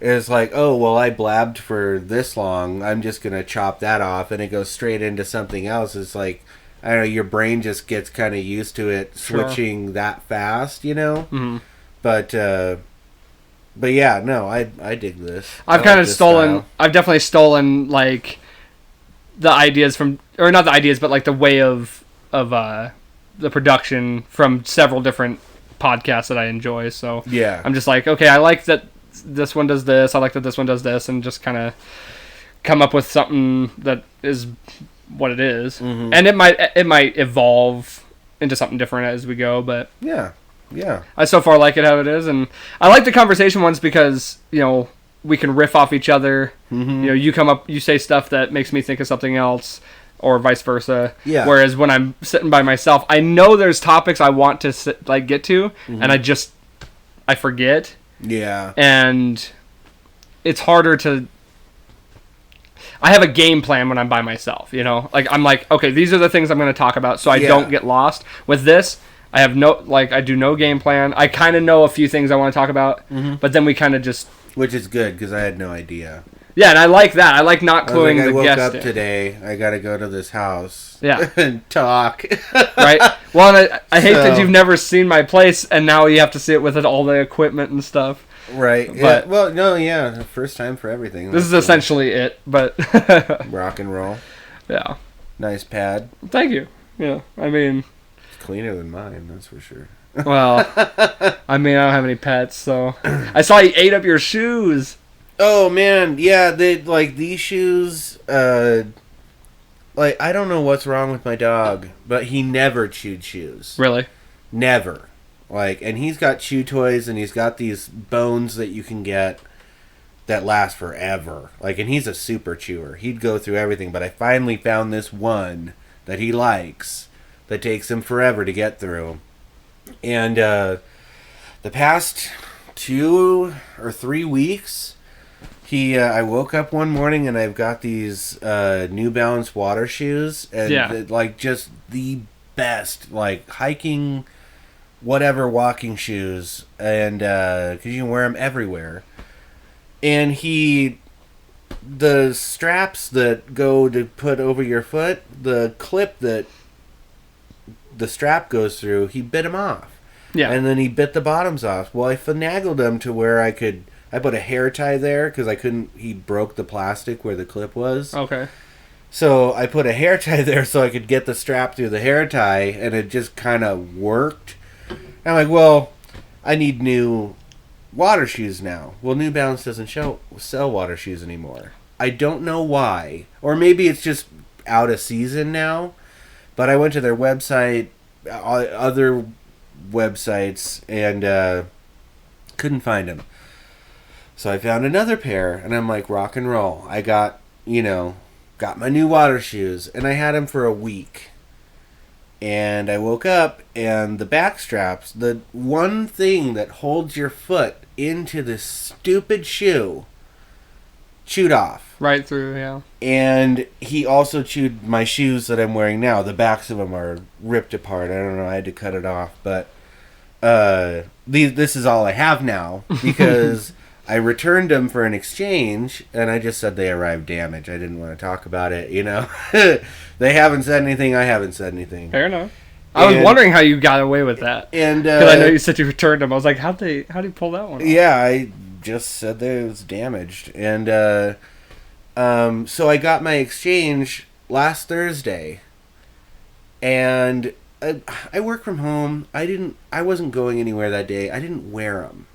It's like, oh, well, I blabbed for this long, I'm just going to chop that off, and it goes straight into something else. It's like, I don't know, your brain just gets kind of used to it switching that fast, you know? But yeah, no, I dig this. I've kind of stolen, I've definitely stolen, like, the ideas from, or not the ideas, but, like, the way of the production from several different podcasts that I enjoy, so yeah. I'm just like, okay, I like that this one does this, I like that this one does this, and just kind of come up with something that is what it is. And it might evolve into something different as we go, but Yeah. I so far like it how it is, and I like the conversation ones because, you know, we can riff off each other. You know, you come up, you say stuff that makes me think of something else, or vice versa. Yeah. Whereas when I'm sitting by myself, I know there's topics I want to get to, and I forget. Yeah. And it's harder to. I have a game plan when I'm by myself, you know? Like, I'm like, okay, these are the things I'm going to talk about so I don't get lost. With this, I have I do no game plan. I kind of know a few things I want to talk about, but then we kind of just... Which is good, because I had no idea. Yeah, and I like that. I like not cluing the guest I woke up in. today, I got to go to this house. Yeah. And talk. Right? Well, and I hate that you've never seen my place, and now you have to see it with all the equipment and stuff. Right. But, first time for everything. This is essentially it, but... Rock and roll. Yeah. Nice pad. Thank you. Yeah, I mean... It's cleaner than mine, that's for sure. Well, I mean, I don't have any pets, so... I saw he ate up your shoes! Oh, man. Yeah, these shoes... I don't know what's wrong with my dog, but he never chewed shoes. Really? Never. And he's got chew toys, and he's got these bones that you can get that last forever. And he's a super chewer. He'd go through everything, but I finally found this one that he likes that takes him forever to get through. And the past 2 or 3 weeks, I woke up one morning and I've got these New Balance water shoes, and just the best, hiking... whatever walking shoes, and because you can wear them everywhere. And the straps that go to put over your foot, the clip that the strap goes through, he bit them off. Yeah. And then he bit the bottoms off. Well, I finagled them to where I put a hair tie there because he broke the plastic where the clip was. Okay. So I put a hair tie there so I could get the strap through the hair tie, and it just kind of worked. I'm like, well, I need new water shoes now. Well, New Balance doesn't sell water shoes anymore. I don't know why. Or maybe it's just out of season now. But I went to their website, other websites, and couldn't find them. So I found another pair, and I'm like, rock and roll. I got my new water shoes, and I had them for a week. And I woke up, and the back straps, the one thing that holds your foot into this stupid shoe, chewed off. Right through, yeah. And he also chewed my shoes that I'm wearing now. The backs of them are ripped apart. I don't know. I had to cut it off. But this is all I have now because I returned them for an exchange, and I just said they arrived damaged. I didn't want to talk about it, They haven't said anything. I haven't said anything. Fair enough. I was wondering how you got away with that. And because I know you said you returned them. I was like, how'd you pull that one off? Yeah, I just said that it was damaged. And so I got my exchange last Thursday. And I work from home. I wasn't going anywhere that day. I didn't wear them.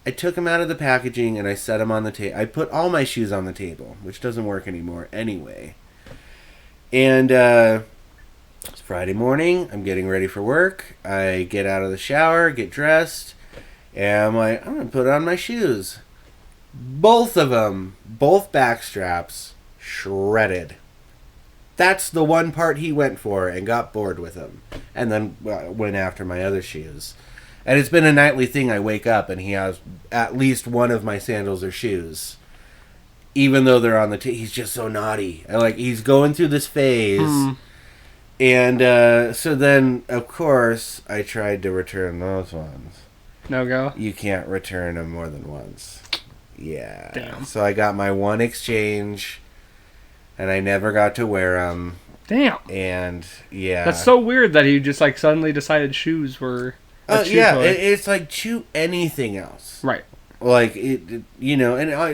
I took them out of the packaging and I set them on the table. I put all my shoes on the table, which doesn't work anymore anyway. And it's Friday morning. I'm getting ready for work. I get out of the shower, get dressed, and I'm like, I'm going to put on my shoes. Both of them, both back straps, shredded. That's the one part he went for and got bored with them. And then went after my other shoes. And it's been a nightly thing. I wake up and he has at least one of my sandals or shoes. Even though they're on the he's just so naughty. He's going through this phase. And so then, of course, I tried to return those ones. No go? You can't return them more than once. Yeah. Damn. So I got my one exchange, and I never got to wear them. Damn. And, yeah. That's so weird that he just, suddenly decided shoes were... yeah, it's chew anything else. Right. And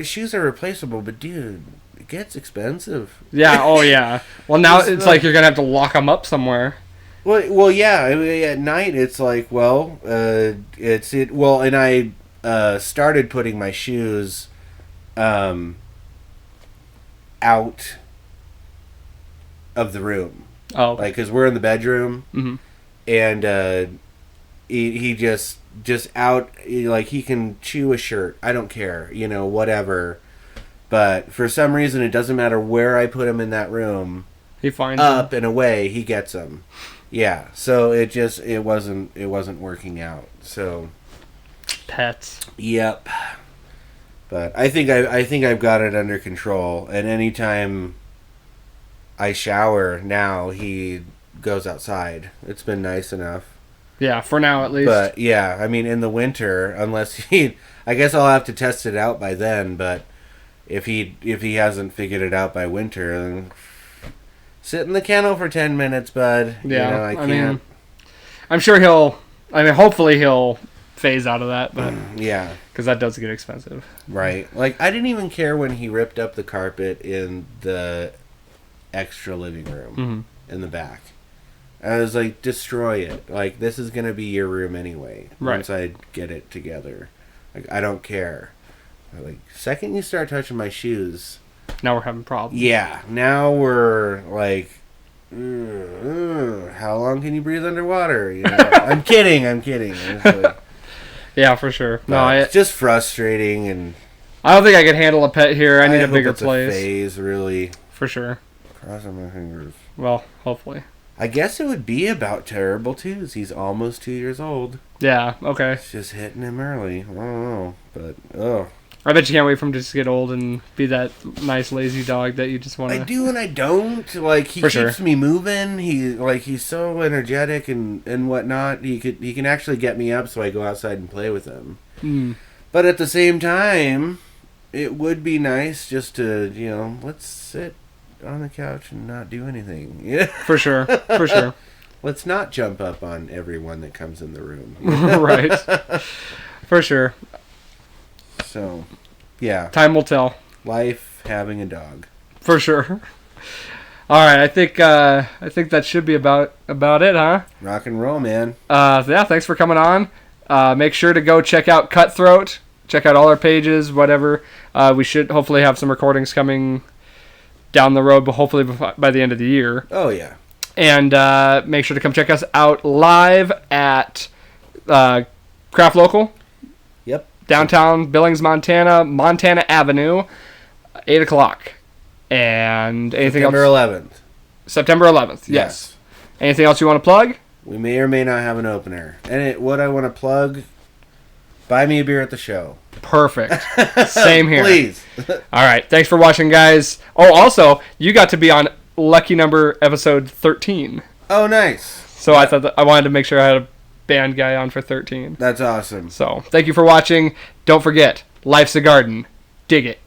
shoes are replaceable, but dude, it gets expensive. Yeah, oh yeah. Well, now it's you're going to have to lock them up somewhere. Well, yeah, at night it's and I started putting my shoes out of the room. Oh, okay. Like, because we're in the bedroom, and he just out, like, he can chew a shirt. I don't care, whatever. But for some reason, it doesn't matter where I put him in that room. He finds up them. and away. He gets them. Yeah. So it wasn't working out. So Pets. Yep. But I think I've got it under control. And anytime I shower now, he goes outside. It's been nice enough. Yeah, for now at least. But yeah, I mean, in the winter, unless I guess I'll have to test it out by then. But if he hasn't figured it out by winter, then sit in the kennel for 10 minutes, bud. Yeah, I can't. I'm sure hopefully he'll phase out of that, but yeah, because that does get expensive. Right. Like, I didn't even care when he ripped up the carpet in the extra living room in the back. I was like, destroy it. Like, this is gonna be your room anyway. Right. Once I get it together, like, I don't care. Like, second you start touching my shoes, now we're having problems. Yeah, now we're like, how long can you breathe underwater? I'm kidding. It's like, yeah, for sure. No, it's just frustrating, and I don't think I could handle a pet here. I need a hope bigger it's place. A phase, really. For sure. Crossing my fingers. Well, hopefully. I guess it would be about Terrible Twos. He's almost 2 years old. Yeah. Okay. It's just hitting him early. I don't know, but I bet you can't wait for him to just get old and be that nice lazy dog that you just want to. I do and I don't. Like, he keeps me moving. He's so energetic and whatnot. He can actually get me up so I go outside and play with him. But at the same time, it would be nice just to, let's sit on the couch and not do anything. Yeah. For sure. Let's not jump up on everyone that comes in the room. Right. For sure. So, yeah. Time will tell. Life having a dog. For sure. All right, I think that should be about it, huh? Rock and roll, man. Yeah, thanks for coming on. Make sure to go check out Cutthroat. Check out all our pages, whatever. We should hopefully have some recordings coming down the road, but hopefully by the end of the year. Oh, yeah. And make sure to come check us out live at Craft Local. Yep. Downtown Billings, Montana Avenue, 8 o'clock. And anything September else? 11th. September 11th, yes. Anything else you want to plug? We may or may not have an opener. And what I want to plug, buy me a beer at the show. Perfect. Same here. Please. All right. Thanks for watching, guys. Oh, also, you got to be on Lucky Number episode 13. Oh, nice. So I thought I wanted to make sure I had a band guy on for 13. That's awesome. So thank you for watching. Don't forget, life's a garden. Dig it.